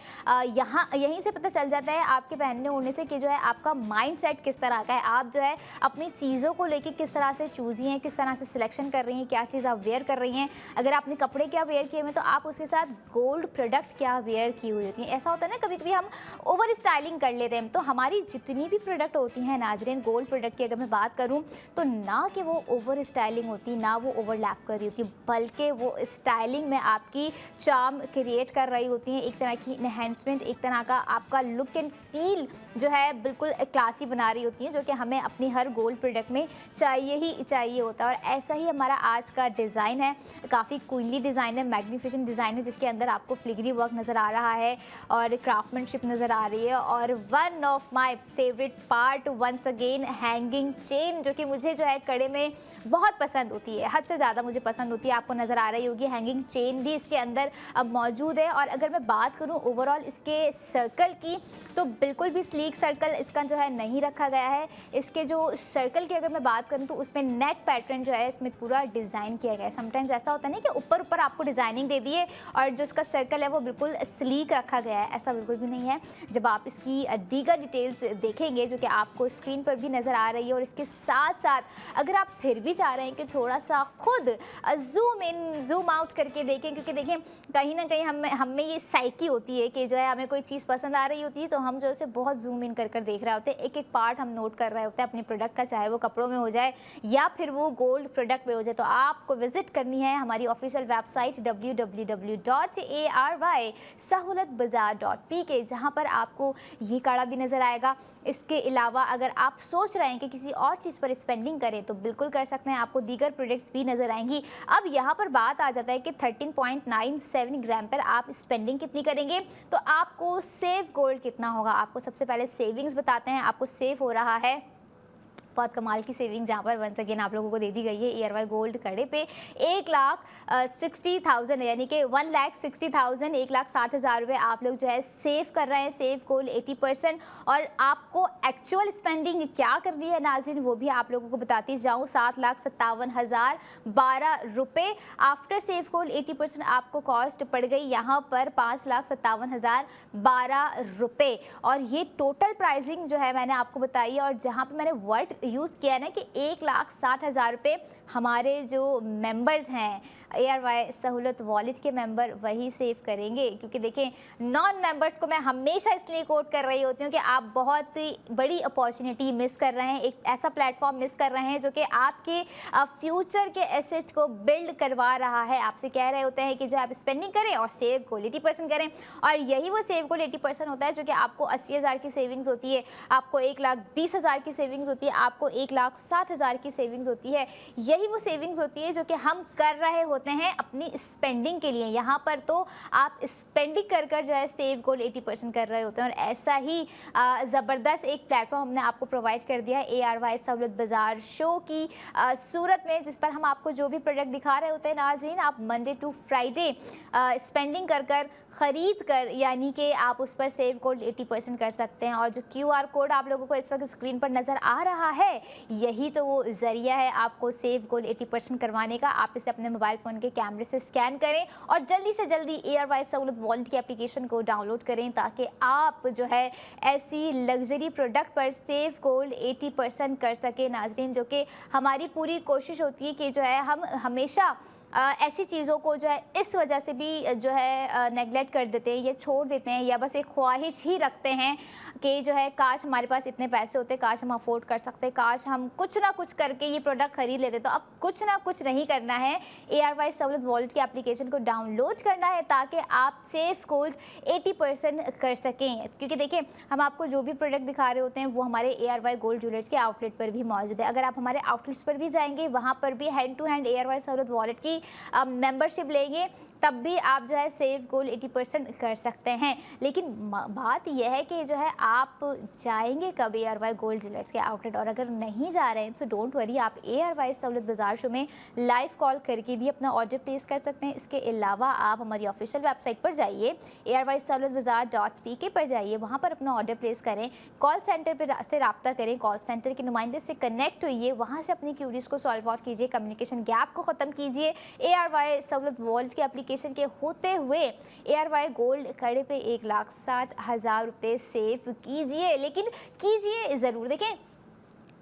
यहीं से पता चल जाता है आपके पहनने ओढ़ने से कि जो है आपका माइंड सेट किस तरह का है, आप जो है अपनी चीज़ों को लेके किस तरह से चूज़ी हैं, किस तरह से सिलेक्शन कर रही हैं, क्या चीज़ आप वेयर कर रही हैं। अगर आपने कपड़े क्या वेयर किए हुए तो आप उसके साथ गोल्ड प्रोडक्ट क्या वेयर की हुई होती हैं। ऐसा होता है ना कभी कभी हम ओवर स्टाइलिंग कर लेते हैं, तो हमारी जितनी भी प्रोडक्ट होती हैं नाजरीन गोल्ड प्रोडक्ट की अगर मैं बात करूँ तो ना कि वो ओवर स्टाइलिंग होती, ना वो ओवरलैप कर रही होती, बल्कि वो स्टाइलिंग में आपकी चार्म क्रिएट कर रही होती हैं, एक तरह की एनहेंसमेंट, एक तरह का आपका लुक एंड फील जो है बिल्कुल क्लासी बना रही होती हैं, जो कि हमें अपनी हर गोल्ड प्रोडक्ट में चाहिए ही चाहिए होता है। और ऐसा ही हमारा आज का डिज़ाइन है, काफ़ी क्वीनली डिज़ाइन है, मैग्निफिसेंट डिज़ाइन है, जिसके अंदर आपको फ्लिग्री वर्क नज़र आ रहा है और क्राफ्टमैनशिप नज़र आ रही है। और one of my favourite part once again hanging chain, जो कि मुझे जो है कड़े में बहुत पसंद होती है, हद से ज़्यादा मुझे पसंद होती है। आपको नज़र आ रही होगी हैंगिंग चेन भी इसके अंदर अब मौजूद है। और अगर मैं बात करूं ओवरऑल इसके सर्कल की, तो बिल्कुल भी स्लीक सर्कल इसका जो है नहीं रखा गया है। इसके जो सर्कल की अगर मैं बात करूं तो उसमें नेट पैटर्न जो है इसमें पूरा डिज़ाइन किया गया है। समटाइम्स ऐसा होता है ना कि ऊपर ऊपर आपको डिज़ाइनिंग दे दी है और जो इसका सर्कल है वो बिल्कुल स्लीक रखा गया है, ऐसा बिल्कुल भी नहीं है। जब आप इसकी दीगर डिटेल्स देखेंगे जो कि आपको स्क्रीन पर भी नज़र आ रही है, और इसके साथ साथ अगर आप फिर भी चाह रहे हैं कि थोड़ा सा खुद जूम इन जूम आउट करके देखें, क्योंकि देखें कहीं ना कहीं हमें ये साइकी होती है कि जो है हमें कोई चीज़ पसंद आ रही होती है तो हम जो है बहुत जूम इन कर कर देख रहे होते हैं, एक एक पार्ट हम नोट कर रहे होते हैं अपने प्रोडक्ट का, चाहे वो कपड़ों में हो जाए या फिर वो गोल्ड प्रोडक्ट में हो जाए। तो आपको विजिट करनी है हमारी ऑफिशियल वेबसाइट www.arysahoolatbazaar.pk, जहाँ पर आपको ये कार्ड भी नज़र आएगा। इसके अलावा अगर आप सोच रहे हैं कि किसी और चीज़ पर स्पेंडिंग करें तो बिल्कुल कर सकते हैं, आपको दीगर प्रोडक्ट्स भी नज़र आएंगी। अब यहाँ पर बात आ जाता है कि 13.97 ग्राम पर आप स्पेंडिंग कितनी करेंगे तो आपको सेव गोल्ड कितना होगा। आपको सबसे पहले सेविंग्स बताते हैं, आपको सेव हो रहा है बहुत कमाल की सेविंग जहाँ पर वंस अगेन आप लोगों को दे दी गई है ARY गोल्ड कड़े पे 1,60,000 यानी कि 1,60,000 1,60,000 रुपये आप लोग जो है सेव कर रहे हैं, सेव गोल्ड 80%। और आपको एक्चुअल स्पेंडिंग क्या करनी है नाज़रीन वो भी आप लोगों को बताती जाऊँ, 7,57,012 रुपये आफ्टर सेव गोल्ड 80% आपको कॉस्ट पड़ गई यहाँ पर 5,57,012 रुपये। और ये टोटल प्राइसिंग जो है मैंने आपको बताई, और जहाँ पर मैंने वर्ड यूज़ किया है ना कि 1,60,000 रुपये हमारे जो मेंबर्स हैं ARY सहूलत वॉलेट के मेंबर वही सेव करेंगे। क्योंकि देखें नॉन मेंबर्स को मैं हमेशा इसलिए कोट कर रही होती हूँ कि आप बहुत ही बड़ी अपॉर्चुनिटी मिस कर रहे हैं, एक ऐसा प्लेटफॉर्म मिस कर रहे हैं जो कि आपके फ्यूचर के एसेट को बिल्ड करवा रहा है। आपसे कह रहे होते हैं कि जो आप स्पेंडिंग करें और सेव गोल्ड 80% करें, और यही वो सेव गोल्ड 80% होता है जो कि आपको 80,000 की सेविंग्स होती है, आपको 1,20,000 की सेविंग्स होती है, आपको 1,60,000 की सेविंग्स होती है। यही वो सेविंग्स होती है जो कि हम कर रहे होते हैं अपनी स्पेंडिंग के लिए। यहाँ पर तो आप स्पेंडिंग कर कर जो है सेव गोल्ड 80% कर रहे होते हैं। और ऐसा ही ज़बरदस्त एक प्लेटफॉर्म हमने आपको प्रोवाइड कर दिया है ARY सहूलत बाज़ार शो की सूरत में, जिस पर हम आपको जो भी प्रोडक्ट दिखा रहे होते हैं नाज़रीन, आप मंडे टू फ्राइडे स्पेंडिंग कर कर ख़रीद कर यानी कि आप उस पर सेव गोल्ड 80% कर सकते हैं। और जो QR कोड आप लोगों को इस वक्त स्क्रीन पर नज़र आ रहा है, यही तो वो ज़रिया है आपको सेव गोल्ड 80% करवाने का। आप इसे अपने मोबाइल फ़ोन के कैमरे से स्कैन करें और जल्दी से जल्दी ARY सहूलत वॉलेट की एप्लीकेशन को डाउनलोड करें, ताकि आप जो है ऐसी लग्जरी प्रोडक्ट पर सेव गोल्ड 80% कर सकें नाज़रीन। जो कि हमारी पूरी कोशिश होती है कि जो है हम हमेशा ऐसी चीज़ों को जो है इस वजह से भी जो है नेगलेक्ट कर देते हैं या छोड़ देते हैं, या बस एक ख्वाहिश ही रखते हैं कि जो है काश हमारे पास इतने पैसे होते, काश हम अफोर्ड कर सकते, काश हम कुछ ना कुछ करके ये प्रोडक्ट खरीद लेते। तो अब कुछ ना कुछ नहीं करना है, ARY सहूलत वॉलेट की एप्लीकेशन को डाउनलोड करना है ताकि आप सेव गोल्ड 80% कर सकें। क्योंकि देखिए हम आपको जो भी प्रोडक्ट दिखा रहे होते हैं वो हमारे ARY गोल्ड ज्वेलर्स के आउटलेट पर भी मौजूद है। अगर आप हमारे आउटलेट्स पर भी जाएंगे वहाँ पर भी हैंड टू हैंड ARY सहूलत वॉलेट की मेंबरशिप लेंगे तब भी आप जो है सेव गोल्ड 80% कर सकते हैं। लेकिन बात यह है कि जो है आप जाएंगे कब ARY गोल्ड ज्वेलर्स के आउटलेट, और अगर नहीं जा रहे हैं तो डोंट वरी, आप ARY सहूलत बाज़ार शो में लाइव कॉल करके भी अपना ऑर्डर प्लेस कर सकते हैं। इसके अलावा आप हमारी ऑफिशियल वेबसाइट पर जाइए, arysahoolatbazaar.pk पर जाइए, वहाँ पर अपना ऑर्डर प्लेस करें, कॉल सेंटर पर से रब्ता करें, कॉल सेंटर के नुमाइंदे से कनेक्ट होइए, वहाँ से अपनी क्यूरीज को सॉल्व आउट कीजिए, कम्युनिकेशन गैप को ख़त्म कीजिए। ARY सहूलत वॉलेट की एप्लीकेशन के होते हुए ARY गोल्ड कड़े पे 1,60,000 रुपये सेव कीजिए। लेकिन कीजिए ज़रूर। देखें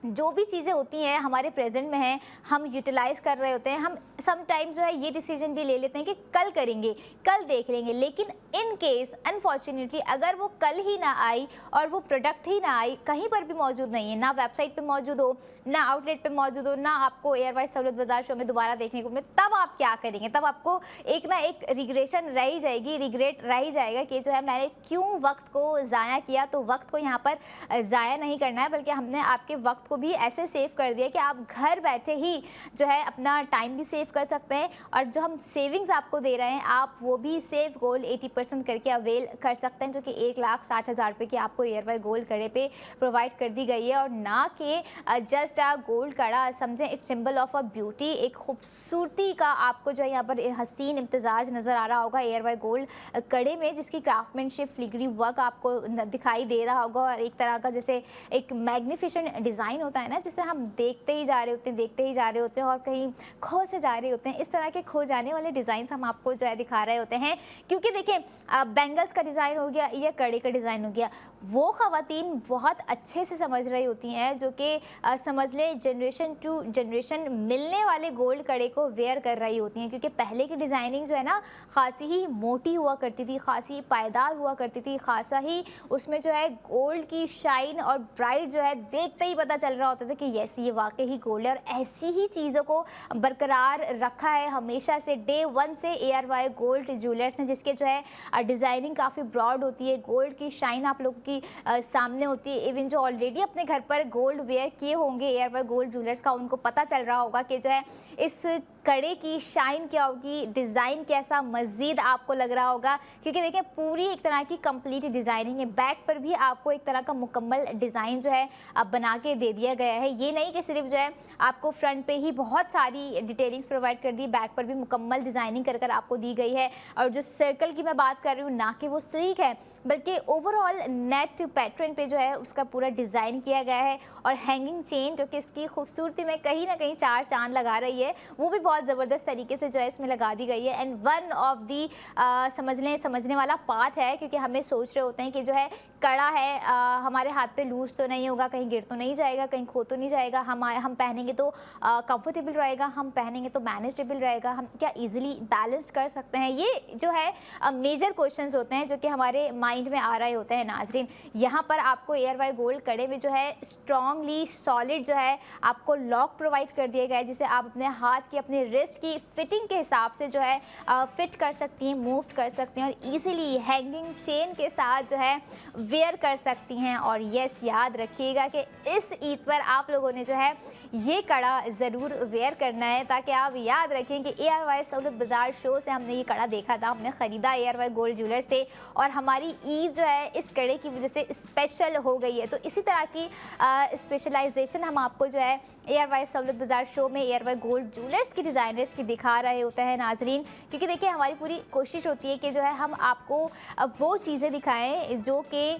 जो भी चीज़ें होती हैं हमारे प्रेजेंट में हैं, हम यूटिलाइज़ कर रहे होते हैं, हम समटाइम्स जो है ये डिसीजन भी ले लेते हैं कि कल करेंगे, कल देख लेंगे। लेकिन इन केस अनफॉर्चुनेटली अगर वो कल ही ना आई और वो प्रोडक्ट ही ना आई, कहीं पर भी मौजूद नहीं है, ना वेबसाइट पे मौजूद हो, ना आउटलेट पे मौजूद हो, ना आपको ARY सहूलत बाज़ार शो में दोबारा देखने को मिले, तब आप क्या करेंगे? तब आपको एक ना एक रिग्रेशन रह ही जाएगी, रिग्रेट रह ही जाएगा कि जो है मैंने क्यों वक्त को ज़ाया किया। तो वक्त को यहाँ पर ज़ाया नहीं करना है, बल्कि हमने आपके वक्त आपको भी ऐसे सेव कर दिया कि आप घर बैठे ही जो है अपना टाइम भी सेव कर सकते हैं, और जो हम सेविंग्स आपको दे रहे हैं आप वो भी सेफ गोल्ड 80% करके अवेल कर सकते हैं, जो कि 1,60,000 रुपये की आपको एयर बाय गोल्ड कड़े पे प्रोवाइड कर दी गई है। और ना कि जस्ट गोल्ड कड़ा समझें, it's symbol of a beauty, एक खूबसूरती का आपको जो है यहाँ पर हसीन इम्तजाज नज़र आ रहा होगा एयर बाय गोल्ड कड़े में, जिसकी क्राफ्टमैनशिप फिलिग्री वर्क आपको दिखाई दे रहा होगा, और एक तरह का जैसे एक मैग्निफिसेंट डिज़ाइन होता है ना, जिसे हम देखते ही जा रहे होते हैं, देखते ही जा रहे होते हैं और कहीं खो से जा रहे होते हैं। इस तरह के खो जाने वाले डिज़ाइन हम आपको जो है दिखा रहे होते हैं, क्योंकि देखिए बैंगल्स का डिज़ाइन हो गया या कड़े का डिज़ाइन हो गया, वो ख़वातीन बहुत अच्छे से समझ रही होती हैं, जो कि समझ लें जनरेशन टू जनरेशन मिलने वाले गोल्ड कड़े को वेयर कर रही होती हैं, क्योंकि पहले की डिज़ाइनिंग जो है ना खासी ही मोटी हुआ करती थी, खासी पायदार हुआ करती थी, खासा ही उसमें जो है गोल्ड की शाइन और ब्राइट जो है देखते ही पता चल रहा होता था कि यस ये वाकई ही गोल्ड है। और ऐसी ही चीज़ों को बरकरार रखा है हमेशा से, डे वन से एयर बाय गोल्ड ज्वेलर्स ने, जिसके जो है डिज़ाइनिंग काफ़ी ब्रॉड होती है, गोल्ड की शाइन आप लोगों की सामने होती है। इवन जो ऑलरेडी अपने घर पर गोल्ड वेयर किए होंगे एयर बाय गोल्ड ज्वेलर्स का, उनको पता चल रहा होगा कि जो है इस कड़े की शाइन क्या होगी, डिज़ाइन कैसा मज़ीद आपको लग रहा होगा, क्योंकि देखिए पूरी एक तरह की कंप्लीट डिज़ाइनिंग है। बैक पर भी आपको एक तरह का मुकम्मल डिज़ाइन जो है अब बना के दे दिया गया है। ये नहीं कि सिर्फ जो है आपको फ्रंट पे ही बहुत सारी डिटेलिंग्स प्रोवाइड कर दी, बैक पर भी मुकम्मल डिज़ाइनिंग कर कर आपको दी गई है। और जो सर्कल की मैं बात कर रही हूँ, ना कि वो सीक है, बल्कि ओवरऑल नेट पैटर्न पे जो है उसका पूरा डिज़ाइन किया गया है। और हैंगिंग चेन जो कि इसकी खूबसूरती में कहीं ना कहीं चार चांद लगा रही है, वो भी बहुत ज़बरदस्त तरीके से जो है इसमें लगा दी गई है। एंड वन ऑफ दी समझने वाला पार्ट है, क्योंकि हमें सोच रहे होते हैं कि जो है कड़ा है हमारे हाथ पे लूज तो नहीं होगा, कहीं गिर तो नहीं जाएगा, कहीं खो तो नहीं जाएगा, हम पहनेंगे तो कंफर्टेबल रहेगा, हम पहनेंगे तो मैनेजेबल रहेगा, हम क्या इजीली बैलेंस कर सकते हैं। ये जो है मेजर क्वेश्चंस होते हैं जो कि हमारे माइंड में आ रहे होते हैं नाजरीन। यहाँ पर आपको एयर बाय गोल्ड कड़े में जो है स्ट्रॉन्गली सॉलिड जो है आपको लॉक प्रोवाइड कर दिया गया है, जिसे आप अपने हाथ की अपने रिस्ट की फिटिंग के हिसाब से जो है फिट कर सकती हैं, मूव कर सकती हैं, और ईजिली हैंगिंग चेन के साथ जो है वेयर कर सकती हैं। और यस याद रखिएगा कि इस ईद पर आप लोगों ने जो है ये कड़ा ज़रूर वेयर करना है, ताकि आप याद रखें कि एयर बाय सहूलत बाज़ार शो से हमने ये कड़ा देखा था, हमने ख़रीदा एयर बाय गोल्ड ज्वेलर्स से, और हमारी ईद जो है इस कड़े की वजह से स्पेशल हो गई है। तो इसी तरह की स्पेशलाइजेशन हम आपको जो है एयर बाय सहूलत बाज़ार शो में एयर बाय गोल्ड ज्वेलर्स की डिज़ाइनर्स की दिखा रहे होते हैं नाजरीन, क्योंकि देखिए हमारी पूरी कोशिश होती है कि जो है हम आपको वो चीज़ें दिखाएं जो कि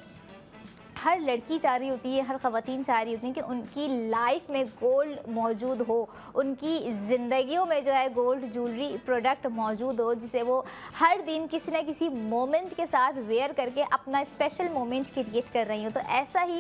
हर लड़की चाह रही होती है, हर ख़वातीन चाह रही होती हैं कि उनकी लाइफ में गोल्ड मौजूद हो, उनकी ज़िंदगियों में जो है गोल्ड ज्वेलरी प्रोडक्ट मौजूद हो, जिसे वो हर दिन किसी न किसी मोमेंट के साथ वेयर करके अपना स्पेशल मोमेंट क्रिएट कर रही हो। तो ऐसा ही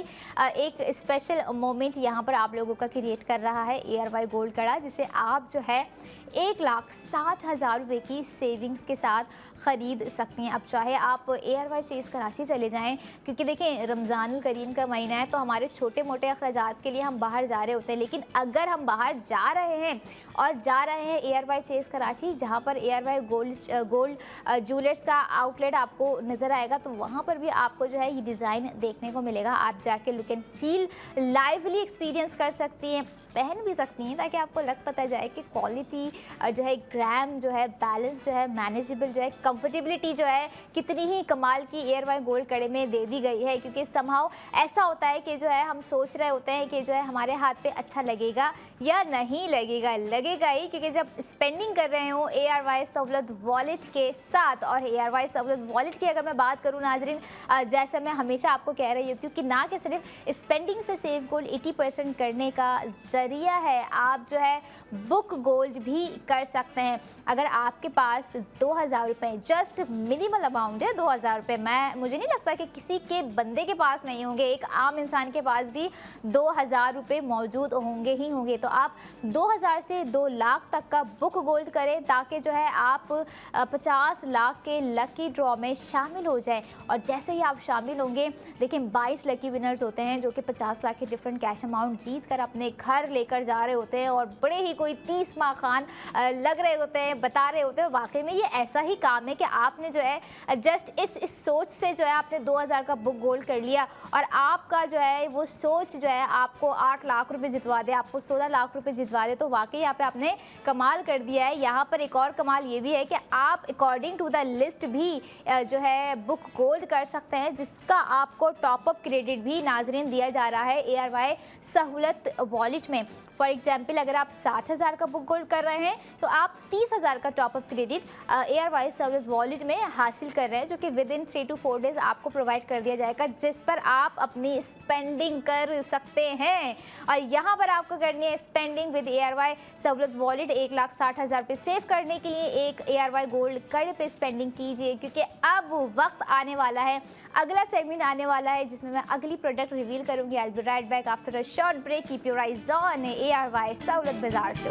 एक स्पेशल मोमेंट यहाँ पर आप लोगों का क्रिएट कर रहा है एयर बाय गोल्ड कड़ा, जिसे आप जो है 1,60,000 रुपये की सेविंग्स के साथ ख़रीद सकती हैं। अब चाहे आप एयर बाय चेज़ कराची चले जाएं, क्योंकि देखें रमज़ान करीम का महीना है, तो हमारे छोटे मोटे अखराजात के लिए हम बाहर जा रहे होते हैं, लेकिन अगर हम बाहर जा रहे हैं और जा रहे हैं एयर बाय चेज़ कराची, जहां पर एयर बाय गोल्ड ज्वेलर्स का आउटलेट आपको नज़र आएगा, तो वहां पर भी आपको जो है ये डिज़ाइन देखने को मिलेगा। आप जाके look and feel lively experience कर सकती हैं, पहन भी सकती हैं, ताकि आपको लग पता जाए कि क्वालिटी जो है, ग्राम जो है, बैलेंस जो है, मैनेजेबल जो है, कंफर्टेबिलिटी जो है कितनी ही कमाल की एयर बाय गोल्ड कड़े में दे दी गई है। क्योंकि समहाउ ऐसा होता है कि जो है हम सोच रहे होते हैं कि जो है हमारे हाथ पे अच्छा लगेगा या नहीं लगेगा, लगेगा ही, क्योंकि जब स्पेंडिंग कर रहे हो एयर बाय सहूलत वॉलेट के साथ। और एयर बाय सहूलत वॉलेट की अगर मैं बात करूँ नाजरीन, जैसे मैं हमेशा आपको कह रही होती हूँ कि ना कि सिर्फ स्पेंडिंग से सेव गोल्ड 80% करने का ज़रिया है, आप जो है बुक गोल्ड भी कर सकते हैं। अगर आपके पास 2,000 रुपये, जस्ट मिनिमल अमाउंट है 2,000 रुपये, मुझे नहीं लगता कि किसी के बंदे के पास नहीं होंगे, एक आम इंसान के पास भी 2,000 रुपये मौजूद होंगे ही होंगे। तो आप 2,000 से 2 लाख तक का बुक गोल्ड करें, ताकि जो है आप 50 लाख के लकी ड्रॉ में शामिल हो जाएं। और जैसे ही आप शामिल होंगे, देखिए 22 लकी विनर्स होते हैं जो कि 50 लाख के डिफरेंट कैश अमाउंट जीत कर अपने घर लेकर जा रहे होते हैं, और बड़े ही कोई 30 माह खान लग रहे होते हैं, बता रहे होते हैं। वाकई में ये ऐसा ही काम है कि आपने जो है जस्ट इस सोच से जो है आपने 2,000 का बुक गोल्ड कर लिया, और आपका जो है वो सोच जो है आपको 8 लाख रुपए जितवा दे, आपको 16 लाख रुपए जितवा दे, तो वाकई यहाँ पे आपने कमाल कर दिया है। यहाँ पर एक और कमाल ये भी है कि आप अकॉर्डिंग टू द लिस्ट भी जो है बुक गोल्ड कर सकते हैं, जिसका आपको टॉपअप क्रेडिट भी नाजरीन दिया जा रहा है ARY सहूलत वॉलेट में। फॉर एग्जाम्पल अगर आप 60,000 का बुक गोल्ड कर रहे हैं तो आप 30,000 का टॉपअप क्रेडिट ARY सहूलत वॉलेट में हासिल कर रहे हैं, जो कि विद इन 3 to 4 डेज आपको प्रोवाइड कर दिया जाएगा, जिस पर आप अपनी स्पेंडिंग कर सकते हैं। और यहाँ पर आपको करनी है स्पेंडिंग विद ARY सहूलत वॉलेट। 1,60,000 पे सेव करने के लिए एक ARY गोल्ड कार्ड पे स्पेंडिंग कीजिए, क्योंकि अब वक्त आने वाला है, अगला सेगमेंट आने वाला है जिसमें मैं अगली प्रोडक्ट रिवील करूंगी। I will be right back after a short break. Keep your eyes on ARY Sahulat Bazaar show.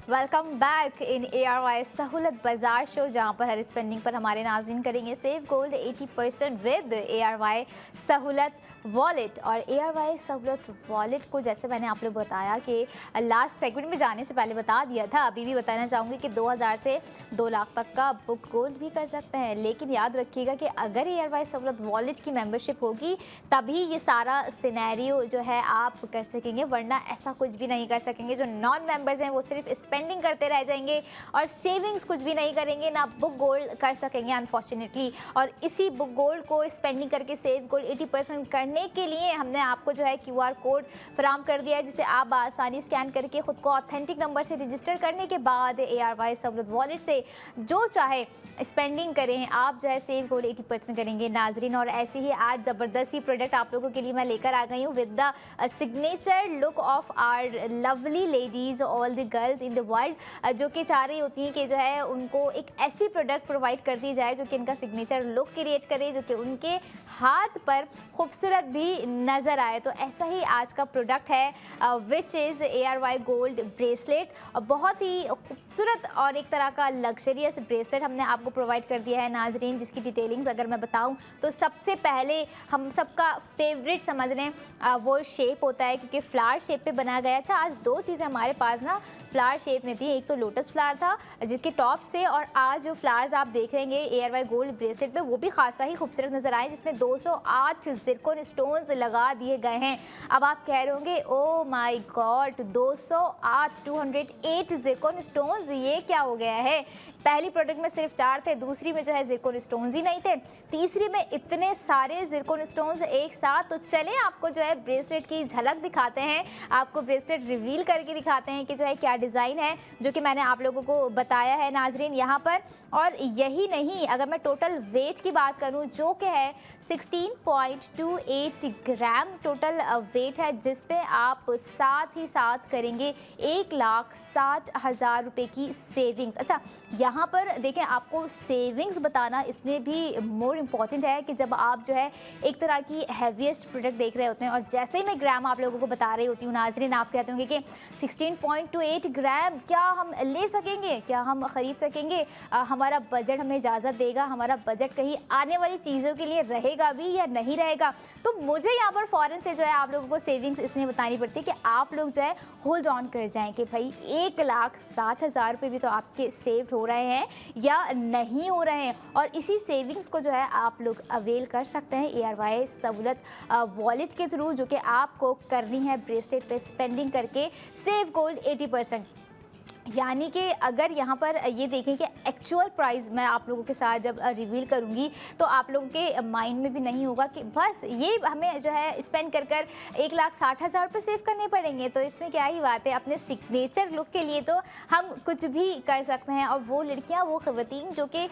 Welcome back in ARY Sahulat Bazaar show, जहाँ पर हर स्पेंडिंग पर हमारे नाज़रीन करेंगे सेव गोल्ड 80% विद ARY सहूलत वॉलेट। और ARY सहूलत वॉलेट को जैसे मैंने आप लोग बताया कि लास्ट सेगमेंट में जाने से पहले बता दिया था, अभी भी बताना चाहूँगी कि 2,000 से 2 लाख तक का बुक गोल्ड भी कर सकते हैं। लेकिन याद रखिएगा कि अगर ARY सहूलत वॉलेट की मेम्बरशिप होगी तभी ये सारा सिनेरियो जो है आप कर सकेंगे, वरना ऐसा कुछ भी नहीं कर सकेंगे। जो नॉन मेंबर्स हैं वो सिर्फ स्पेंडिंग करते रह जाएंगे और सेविंग्स कुछ भी नहीं करेंगे, ना बुक गोल्ड कर सकेंगे अनफॉर्चुनेटली। और इसी बुक गोल्ड को स्पेंडिंग करके सेव गोल्ड 80% करने के लिए हमने आपको जो है QR कोड फराम कर दिया है, जिसे आप आसानी स्कैन करके खुद को ऑथेंटिक नंबर से रजिस्टर करने के बाद ARY सहूलत वॉलेट से जो चाहे स्पेंडिंग करें, आप जो है सेव गोल्ड 80% करेंगे नाजरीन। और ऐसे ही आज ज़बरदस्ती प्रोडक्ट आप लोगों के लिए मैं लेकर आ गई हूँ with the signature look of our lovely ladies, all the girls in the world, जो कि चाह रही होती हैं कि जो है उनको एक ऐसी प्रोडक्ट प्रोवाइड कर दी जाए जो कि इनका सिग्नेचर लुक क्रिएट करे, जो कि उनके हाथ पर खूबसूरत भी नज़र आए। तो ऐसा ही आज का प्रोडक्ट है which is ARY gold bracelet. बहुत ही खूबसूरत और एक तरह का लग्जरियस ब्रेसलेट हमने आपको प्रोवाइड कर दिया है नाजरीन, जिसकी डिटेलिंग्स अगर मैं बताऊं तो सबसे पहले हम सबका फेवरेट समझ लें वो शेप होता है, क्योंकि फ्लावर शेप पे बनाया गया था। आज 2 चीज़ें हमारे पास ना फ्लावर शेप में थी, एक तो लोटस फ्लावर था जिसके टॉप से, और आज जो फ्लावर्स आप देख रहे हैं ARY गोल्ड ब्रेसलेट पे वो भी खासा ही खूबसूरत नजर आए, जिसमें 208 ज़िरकॉन स्टोन्स लगा दिए गए हैं। अब आप कह रहे होंगे oh my God 208 Zircon stones, ये क्या हो गया है? पहली प्रोडक्ट में सिर्फ 4 थे, दूसरी में जो है ज़िरकॉन स्टोन्स ही नहीं थे, तीसरी में इतने सारे ज़िरकॉन स्टोन्स एक साथ। तो चले आपको जो है ब्रेसलेट की झलक दिखाते हैं, आपको ब्रेसलेट रिवील करके दिखाते हैं कि जो है क्या डिज़ाइन है, जो कि मैंने आप लोगों को बताया है नाजरीन यहाँ पर। और यही नहीं, अगर मैं टोटल वेट की बात करूँ जो कि है 16.28 ग्राम टोटल वेट है, जिस पे आप साथ ही साथ करेंगे 1,60,000 रुपये की सेविंग्स। अच्छा यहाँ पर देखें, आपको सेविंग्स बताना इसलिए भी मोर इम्पॉर्टेंट है कि जब आप जो है एक तरह की हैवीएस्ट प्रोडक्ट देख रहे होते हैं, और जैसे ही मैं ग्राम आप लोगों को बता रही होती हूँ नाजरीन, आप कहते होंगे कि 16.28 ग्राम क्या हम ले सकेंगे, क्या हम ख़रीद सकेंगे, हमारा बजट हमें इजाज़त देगा, हमारा बजट कहीं आने वाली चीज़ों के लिए रहेगा भी या नहीं रहेगा। तो मुझे यहाँ पर फ़ौरन से जो है आप लोगों को सेविंग्स इसलिए बतानी पड़ती है कि आप लोग जो है होल्ड ऑन कर जाएं कि भाई 1,60,000 रुपये भी तो आपके सेव हो रहे हैं या नहीं हो रहे हैं। और इसी सेविंग्स को जो है आप लोग अवेल कर सकते हैं ARY सहूलत वॉलेट के थ्रू, जो कि आपको करनी है ब्रेसलेट पे स्पेंडिंग करके सेव गोल्ड 80%। यानी कि अगर यहाँ पर ये देखें कि एक्चुअल प्राइस मैं आप लोगों के साथ जब रिवील करूँगी तो आप लोगों के माइंड में भी नहीं होगा कि बस ये हमें जो है स्पेंड कर 1,60,000 रुपये सेव करने पड़ेंगे, तो इसमें क्या ही बात है। अपने सिग्नेचर लुक के लिए तो हम कुछ भी कर सकते हैं। और वो लड़कियाँ, वो ख़वातीन जो कि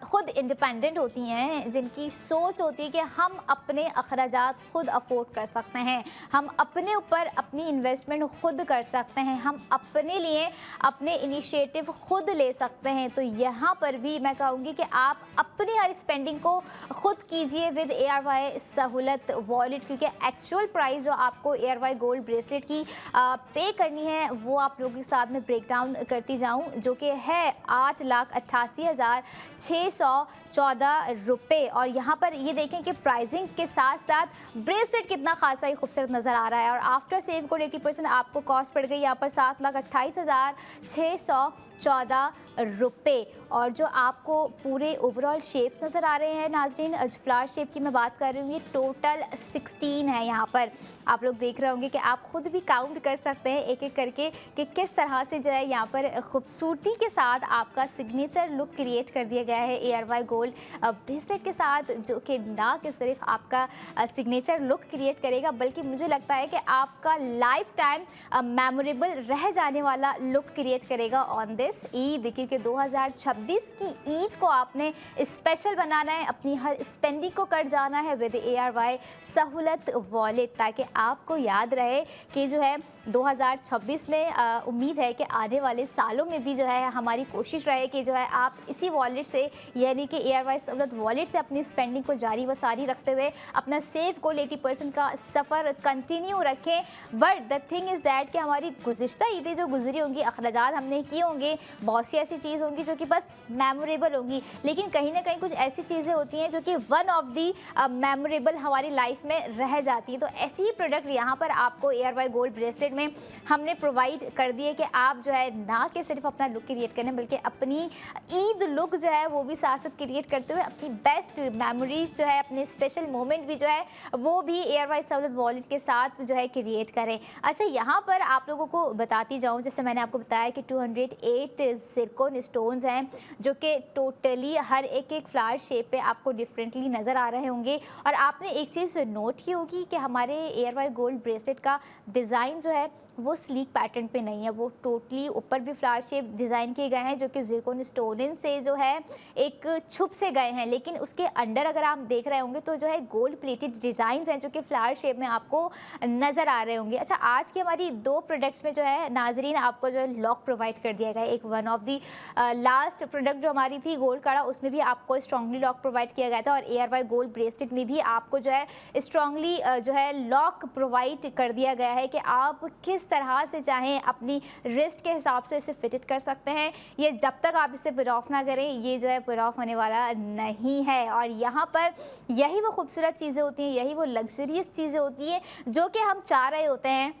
ख़ुद इंडिपेंडेंट होती हैं, जिनकी सोच होती है कि हम अपने अखराजात ख़ुद अफोर्ड कर सकते हैं, हम अपने ऊपर अपनी इन्वेस्टमेंट ख़ुद कर सकते हैं, हम अपने लिए अपने इनिशिएटिव खुद ले सकते हैं। तो यहाँ पर भी मैं कहूँगी कि आप अपनी हर स्पेंडिंग को खुद कीजिए विद ARY सहूलत वॉलेट, क्योंकि एक्चुअल प्राइस जो आपको ARY गोल्ड ब्रेसलेट की पे करनी है वो आप लोगों के साथ में ब्रेक डाउन करती जाऊँ, जो कि है 8,88,614 रुपये। और यहाँ पर ये देखें कि प्राइसिंग के साथ साथ ब्रेसलेट कितना खासा ही खूबसूरत नज़र आ रहा है। और आफ्टर सेव गोल्ड 80% आपको कॉस्ट पड़ गई यहाँ पर 7,28,614 ₹14। और जो आपको पूरे ओवरऑल शेप्स नज़र आ रहे हैं नाज़रीन, फ्लावर शेप की मैं बात कर रही हूँ, ये टोटल 16 है। यहाँ पर आप लोग देख रहे होंगे कि आप खुद भी काउंट कर सकते हैं एक एक करके कि किस तरह से जो है यहाँ पर खूबसूरती के साथ आपका सिग्नेचर लुक क्रिएट कर दिया गया है ARY गोल्ड ब्रेसलेट के साथ, जो कि ना कि सिर्फ आपका सिग्नेचर लुक क्रिएट करेगा बल्कि मुझे लगता है कि आपका लाइफ टाइम मेमोरेबल रह जाने वाला लुक क्रिएट करेगा ऑन दिस ईद, क्योंकि 2026 की ईद को आपने स्पेशल बनाना है, अपनी हर स्पेंडिंग को कर जाना है विद ARY सहूलत वॉलेट, ताकि आपको याद रहे कि जो है 2026 में उम्मीद है कि आने वाले सालों में भी जो है हमारी कोशिश रहे कि जो है आप इसी वॉलेट से, यानी कि ARY सहूलत वॉलेट से अपनी स्पेंडिंग को जारी व सारी रखते हुए अपना सेफ गोल्ड 80% का सफ़र कंटिन्यू रखें। But the thing is that कि हमारी गुज़िश्ता ईदें जो गुजरी होंगी, अखराजात हमने किए होंगे, बहुत सी ऐसी चीज़ होंगी जो कि बस मेमोरेबल होंगी, लेकिन कहीं ना कहीं कुछ ऐसी चीज़ें होती हैं जो कि वन ऑफ दी मेमोरेबल हमारी लाइफ में रह जाती हैं। तो ऐसी ही प्रोडक्ट यहाँ पर आपको ARY गोल्ड ब्रेसलेट में हमने प्रोवाइड कर दिए कि आप जो है ना कि सिर्फ अपना लुक क्रिएट करें बल्कि अपनी ईद लुक जो है वो भी साथ साथ क्रिएट करते हुए अपनी बेस्ट मेमोरीज जो है, अपने स्पेशल मोमेंट भी जो है वो भी ARY सहूलत वॉलेट के साथ जो है क्रिएट करें। अच्छा, यहाँ पर आप लोगों को बताती जाऊँ, जैसे मैंने आपको बताया कि 208 ज़िरकॉन स्टोन्स हैं जो कि टोटली हर एक फ्लावर शेप पे आपको डिफरेंटली नज़र आ रहे होंगे। और आपने एक चीज़ नोट की होगी कि हमारे ARY गोल्ड ब्रेसलेट का डिज़ाइन जो है वो स्लीक पैटर्न पे नहीं है, वो टोटली ऊपर भी फ्लावर शेप डिज़ाइन किए गए हैं जो कि ज़िरकॉन स्टोन से जो है एक छुप से गए हैं, लेकिन उसके अंडर अगर आप देख रहे होंगे तो जो है गोल्ड प्लेटेड डिज़ाइंस हैं जो कि फ्लावर शेप में आपको नज़र आ रहे होंगे। अच्छा, आज की हमारी 2 प्रोडक्ट्स में जो है नाजरीन आपको जो है लॉक प्रोवाइड कर दिया गया है। एक one of the last product जो हमारी थी गोल्ड कड़ा, उसमें भी आपको स्ट्रांगली लॉक प्रोवाइड किया गया था, और ARY गोल्ड ब्रेसलेट में भी आपको जो है स्ट्रांगली जो है लॉक प्रोवाइड कर दिया गया है कि आप किस तरह से चाहें अपनी रिस्ट के हिसाब से इसे फिटेड कर सकते हैं। ये जब तक आप इसे पुल ऑफ ना करें ये जो है पुल ऑफ होने वाला नहीं है। और यहाँ पर यही वो खूबसूरत चीज़ें होती हैं, यही वो लग्जरियस चीज़ें होती हैं जो कि हम चाह रहे होते हैं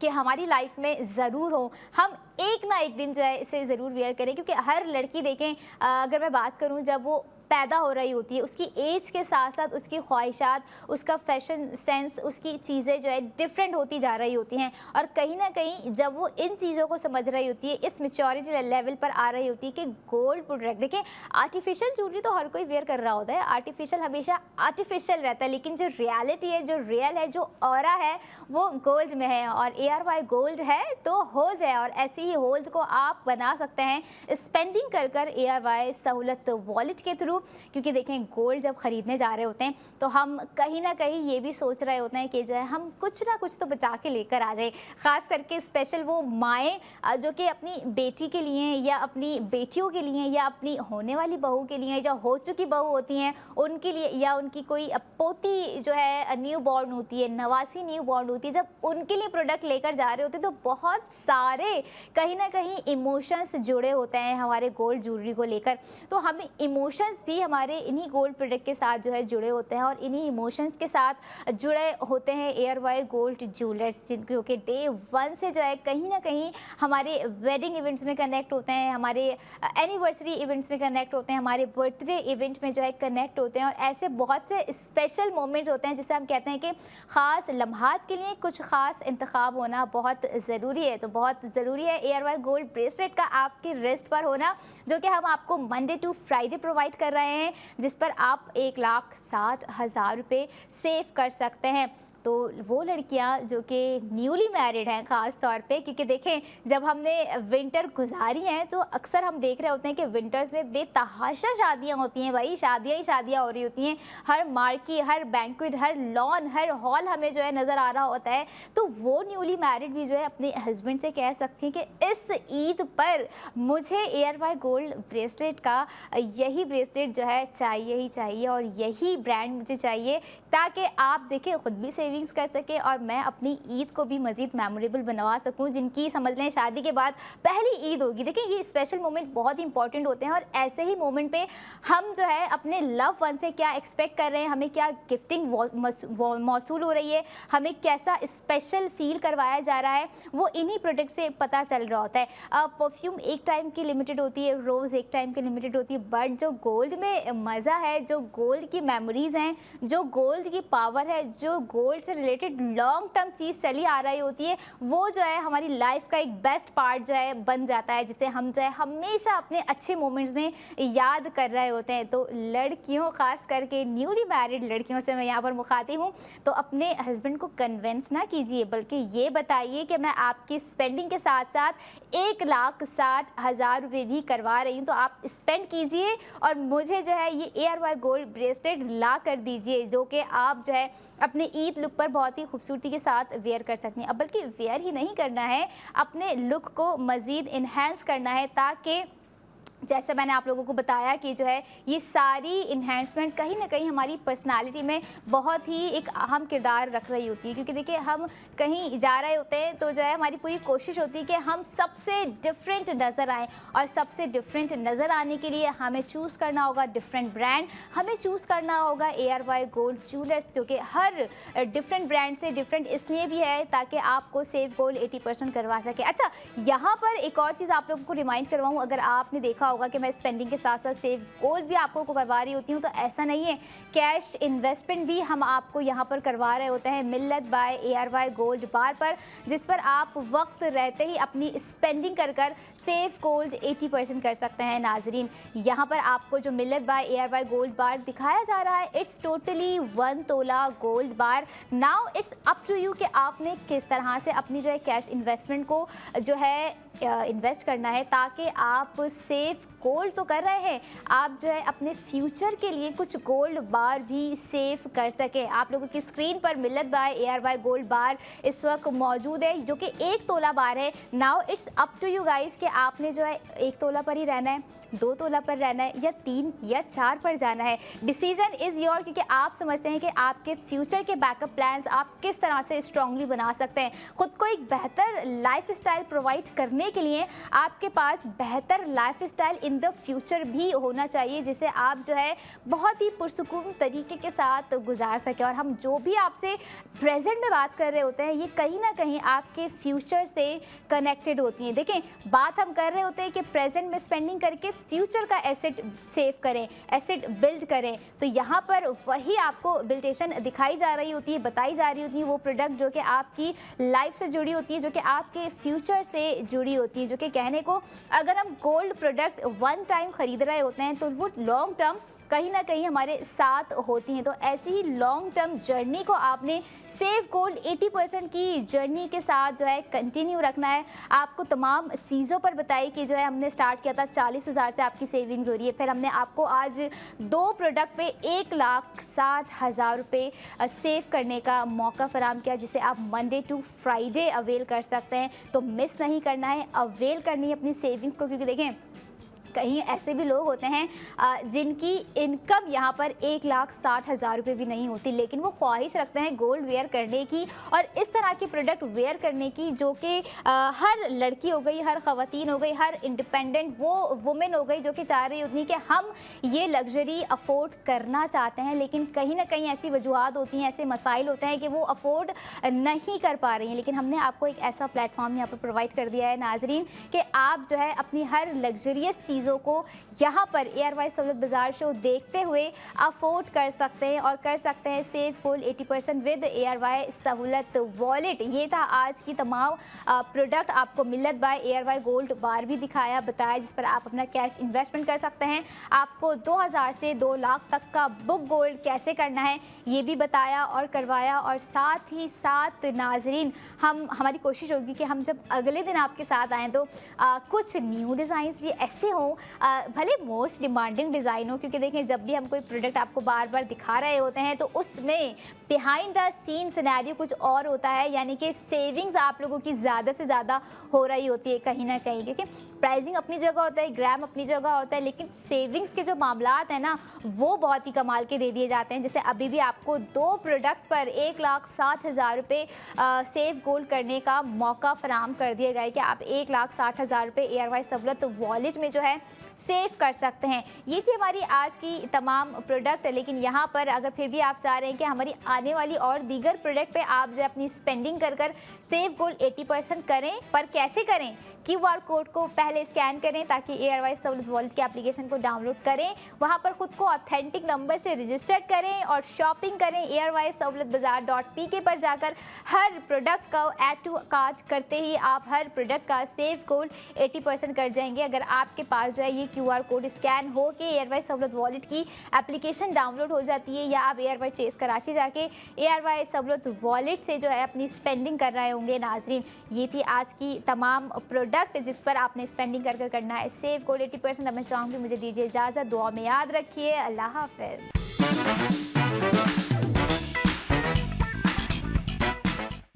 कि हमारी लाइफ में ज़रूर हो, हम एक ना एक दिन जो है इसे ज़रूर वेयर करें। क्योंकि हर लड़की देखें, अगर मैं बात करूं, जब वो पैदा हो रही होती है उसकी एज के साथ साथ उसकी ख्वाहिशात, उसका फैशन सेंस, उसकी चीज़ें जो है डिफरेंट होती जा रही होती हैं। और कहीं ना कहीं जब वो इन चीज़ों को समझ रही होती है, इस मेच्योरिटी लेवल पर आ रही होती है कि गोल्ड प्रोडक्ट, देखें आर्टिफिशियल ज्वेलरी तो हर कोई वेयर कर रहा होता है, आर्टिफिशियल हमेशा आर्टिफिशियल रहता है, लेकिन जो रियलिटी है, जो रियल है, जो ऑरा है वो गोल्ड में है। और ARY गोल्ड है तो होल्ड है, और ऐसी ही होल्ड को आप बना सकते हैं स्पेंडिंग कर कर ARY सहूलत वॉलेट के थ्रू। क्योंकि देखें, गोल्ड जब ख़रीदने जा रहे होते हैं तो हम कहीं ना कहीं ये भी सोच रहे होते हैं कि जो है हम कुछ ना कुछ तो बचा के लेकर आ जाए। ख़ास करके स्पेशल वो माएँ जो कि अपनी बेटी के लिए या अपनी बेटियों के लिए या अपनी होने वाली बहू के लिए, जो हो चुकी बहू होती हैं उनके लिए, या उनकी कोई पोती जो है न्यू बॉर्न होती है, नवासी न्यू बॉर्न होती है, जब उनके लिए प्रोडक्ट लेकर जा रहे होते हैं तो बहुत सारे कहीं ना कहीं इमोशंस जुड़े होते हैं हमारे गोल्ड ज्वेलरी को लेकर। तो हमें इमोशंस भी हमारे इन्हीं गोल्ड प्रोडक्ट के साथ जो है जुड़े होते हैं, और इन्हीं इमोशंस के साथ जुड़े होते हैं ARY गोल्ड ज्वेलर्स, जो कि डे 1 से जो है कहीं ना कहीं हमारे वेडिंग इवेंट्स में कनेक्ट होते हैं, हमारे एनिवर्सरी इवेंट्स में कनेक्ट होते हैं, हमारे बर्थडे इवेंट में जो है कनेक्ट होते हैं। और ऐसे बहुत से स्पेशल मोमेंट्स होते हैं जिसे हम कहते हैं कि ख़ास लम्हात के लिए कुछ ख़ास इंतखाब होना बहुत ज़रूरी है। तो बहुत ज़रूरी है ARY गोल्ड ब्रेसलेट का आपकी रिस्ट पर होना, जो कि हम आपको मंडे टू फ्राइडे प्रोवाइड कर रहे हैं, जिस पर आप 1,60,000 रुपये सेव कर सकते हैं। तो वो लड़कियां जो कि न्यूली मैरिड हैं ख़ास तौर पे, क्योंकि देखें जब हमने विंटर गुजारी हैं तो अक्सर हम देख रहे होते हैं कि विंटर्स में बेतहाशा शादियां होती हैं, भाई शादियां ही शादियां हो रही होती हैं, हर मार्की, हर बैंक्वेट, हर लॉन, हर हॉल हमें जो है नज़र आ रहा होता है। तो वो न्यूली मैरिड भी जो है अपने हस्बैंड से कह सकती हैं कि इस ईद पर मुझे ARY गोल्ड ब्रेसलेट का यही ब्रेसलेट जो है चाहिए ही चाहिए, और यही ब्रांड मुझे चाहिए, ताकि आप देखें खुद भी सेविंग सेविंग्स कर सके और मैं अपनी ईद को भी मज़ीद मेमोरेबल बनवा सकूँ, जिनकी समझ लें शादी के बाद पहली ईद होगी। देखिए ये स्पेशल मोमेंट बहुत इंपॉर्टेंट होते हैं और ऐसे ही मोमेंट पे हम जो है अपने लव वन से क्या एक्सपेक्ट कर रहे हैं, हमें क्या गिफ्टिंग मौसूल हो रही है, हमें कैसा स्पेशल फील करवाया जा रहा है, वो इन्हीं प्रोडक्ट से पता चल रहा होता है। परफ्यूम एक टाइम की लिमिटेड होती है, रोज़ एक टाइम की लिमिटेड होती है, बट जो गोल्ड में मज़ा है, जो गोल्ड की मेमोरीज़ हैं, जो गोल्ड की पावर है, जो गोल्ड से रिलेटेड लॉन्ग टर्म चीज़ चली आ रही होती है, वो जो है हमारी लाइफ का एक बेस्ट पार्ट जो है बन जाता है, जिसे हम जो है हमेशा अपने अच्छे मोमेंट्स में याद कर रहे होते हैं। तो लड़कियों, खास करके न्यूली मैरिड लड़कियों से मैं यहाँ पर मुखातिब हूँ, तो अपने हस्बैंड को कन्विंस ना कीजिए, बल्कि ये बताइए कि मैं आपकी स्पेंडिंग के साथ साथ 1,60,000 रुपये भी करवा रही हूँ, तो आप स्पेंड कीजिए और मुझे जो है ये ARY गोल्ड ब्रेसलेट ला कर दीजिए, जो कि आप जो है अपने ईद लुक पर बहुत ही खूबसूरती के साथ वेयर कर सकती हैं। अब बल्कि वेयर ही नहीं करना है, अपने लुक को मज़ीद इन्हेंस करना है, ताकि जैसे मैंने आप लोगों को बताया कि जो है ये सारी इन्हेंसमेंट कहीं ना कहीं हमारी पर्सनालिटी में बहुत ही एक अहम किरदार रख रही होती है। क्योंकि देखिए हम कहीं जा रहे होते हैं तो जो है हमारी पूरी कोशिश होती है कि हम सबसे डिफरेंट नज़र आएँ, और सबसे डिफरेंट नज़र आने के लिए हमें चूज़ करना होगा डिफरेंट ब्रांड, हमें चूज़ करना होगा ARY गोल्ड ज्वेलर्स, जो कि हर डिफरेंट ब्रांड से डिफरेंट इसलिए भी है ताकि आपको सेव गोल्ड 80% करवा सके। अच्छा, यहाँ पर एक और चीज़ आप लोगों को रिमाइंड करवाऊँ, अगर आपने देखा होगा कि मैं स्पेंडिंग के साथ साथ सेव गोल्ड भी आपको करवा रही होती हूँ, तो ऐसा नहीं है, कैश इन्वेस्टमेंट भी हम आपको यहाँ पर करवा रहे होते हैं मिल्लत बाय ARY गोल्ड बार पर, जिस पर आप वक्त रहते ही अपनी स्पेंडिंग कर सेव गोल्ड 80% कर सकते हैं। नाजरीन, यहाँ पर आपको जो मिल्लत बाय ARY गोल्ड बार दिखाया जा रहा है, it's totally 1 tola gold bar. Now it's up to you कि आपने किस तरह से अपनी जो है कैश इन्वेस्टमेंट को जो है इन्वेस्ट करना है, ताकि आप सेफ गोल्ड तो कर रहे हैं, आप जो है अपने फ्यूचर के लिए कुछ गोल्ड बार भी सेव कर सकें। आप लोगों की स्क्रीन पर मिल्लत बाय ARY गोल्ड बार इस वक्त मौजूद है, जो कि 1 तोला बार है। Now it's up to you guys कि आपने जो है 1 तोला पर ही रहना है, 2 तोला पर रहना है, या 3 या 4 पर जाना है। डिसीजन इज़ योर, क्योंकि आप समझते हैं कि आपके फ्यूचर के बैकअप प्लान्स आप किस तरह से स्ट्रांगली बना सकते हैं। खुद को एक बेहतर लाइफ स्टाइल प्रोवाइड करने के लिए आपके पास बेहतर life style in the future भी होना चाहिए, जिसे आप जो है बहुत ही पुरसुकून तरीके के साथ गुजार सकें। और हम जो भी आपसे प्रेजेंट में बात कर रहे होते हैं, ये कहीं ना कहीं आपके फ्यूचर से कनेक्टेड होती हैं। देखें, बात हम कर रहे होते हैं कि प्रेजेंट में स्पेंडिंग करके फ्यूचर का एसेट सेव करें, एसेट बिल्ड करें, तो यहाँ पर वही आपको बिल्टेशन दिखाई जा रही होती है, बताई जा रही होती है, वो प्रोडक्ट जो कि आपकी लाइफ से जुड़ी होती है, जो कि आपके फ्यूचर से जुड़ी होती है, जो कि कहने को अगर हम गोल्ड प्रोडक्ट 1 टाइम खरीद रहे होते हैं तो वो लॉन्ग टर्म कहीं ना कहीं हमारे साथ होती हैं। तो ऐसी ही लॉन्ग टर्म जर्नी को आपने सेव गोल्ड 80% की जर्नी के साथ जो है कंटिन्यू रखना है। आपको तमाम चीज़ों पर बताई कि जो है हमने स्टार्ट किया था 40,000 से आपकी सेविंग्स हो रही है, फिर हमने आपको आज 2 प्रोडक्ट पे 1,60,000 रुपये सेव करने का मौका फराम किया, जिसे आप मंडे टू फ्राइडे अवेल कर सकते हैं। तो मिस नहीं करना है, अवेल करनी है अपनी सेविंग्स को, क्योंकि देखें कहीं ऐसे भी लोग होते हैं जिनकी इनकम यहाँ पर 1,60,000 रुपये भी नहीं होती, लेकिन वो ख्वाहिश रखते हैं गोल्ड वेयर करने की और इस तरह के प्रोडक्ट वेयर करने की, जो कि हर लड़की हो गई, हर ख़वातीन हो गई, हर इंडिपेंडेंट वो वुमेन हो गई, जो कि चाह रही होती हैं कि हम ये लग्जरी अफोर्ड करना चाहते हैं, लेकिन कहीं ना कहीं ऐसी वजूहत होती हैं, ऐसे मसाइल होते हैं कि वो अफोर्ड नहीं कर पा रही हैं। लेकिन हमने आपको एक ऐसा प्लेटफॉर्म यहाँ पर प्रोवाइड कर दिया है नाजरीन, कि आप जो है अपनी हर लग्जरियस चीज़ों को यहाँ पर ARY सहूलत बाजार शो देखते हुए अफोर्ड कर सकते हैं, और कर सकते हैं सेव गोल्ड 80% विद ARY सहूलत वॉलेट। ये था आज की तमाम प्रोडक्ट, आपको मिल्लत बाय ARY गोल्ड बार भी दिखाया, बताया, जिस पर आप अपना कैश इन्वेस्टमेंट कर सकते हैं। आपको 2,000 से 2 लाख तक का बुक गोल्ड कैसे करना है ये भी बताया और करवाया, और साथ ही साथ नाजरीन हमारी कोशिश होगी कि हम जब अगले दिन आपके साथ आएँ तो कुछ न्यू डिज़ाइंस भी ऐसे हों हो, भले मोस्ट डिमांडिंग डिज़ाइन हो, क्योंकि देखें जब भी हम कोई प्रोडक्ट आपको बार बार दिखा रहे होते हैं तो उसमें बिहाइंड द सीन सिनेरियो कुछ और होता है, यानी कि सेविंग्स आप लोगों की ज़्यादा से ज़्यादा हो रही होती है कहीं ना कहीं, क्योंकि प्राइसिंग अपनी जगह होता है, ग्राम अपनी जगह होता है, लेकिन सेविंग्स के जो मामलात हैं ना वो बहुत ही कमाल के दे दिए जाते हैं। जैसे अभी भी आपको 2 प्रोडक्ट पर 1,60,000 रुपये सेव गोल्ड करने का मौका फराम कर दिया गया है कि आप 1,60,000 रुपये एयरवाइज सहूलत वॉलेट में जो है सेव कर सकते हैं। ये थी हमारी आज की तमाम प्रोडक्ट, लेकिन यहाँ पर अगर फिर भी आप चाह रहे हैं कि हमारी आने वाली और दीगर प्रोडक्ट पे आप जो अपनी स्पेंडिंग कर कर सेव गोल्ड 80% करें, पर कैसे करें? QR कोड को पहले स्कैन करें ताकि एयरवाइज सहूलत वॉलेट के एप्लीकेशन को डाउनलोड करें, वहाँ पर खुद को ऑथेंटिक नंबर से रजिस्टर करें और शॉपिंग करें। एयरवाइज सहूलत बाजार.pk पर जाकर हर प्रोडक्ट को ऐड टू कार्ट करते ही आप हर प्रोडक्ट का सेव गोल्ड 80% कर जाएंगे। अगर आपके पास जो है ये QR कोड स्कैन हो के एयरवाइज सहूलत वॉलेट की एप्लीकेशन डाउनलोड हो जाती है, या आप एयरवाइज चेस कराची जाके एयरवाइज सहूलत वॉलेट से जो है अपनी स्पेंडिंग कर रहे होंगे। नाजरीन, ये थी आज की तमाम प्रोडक्ट जिस पर आपने स्पेंडिंग कर करना है सेव गोल्ड 80%। अब मैं चाहूँगी मुझे दीजिए इजाज़त, दुआ में याद रखिए, अल्लाह हाफ़िज़।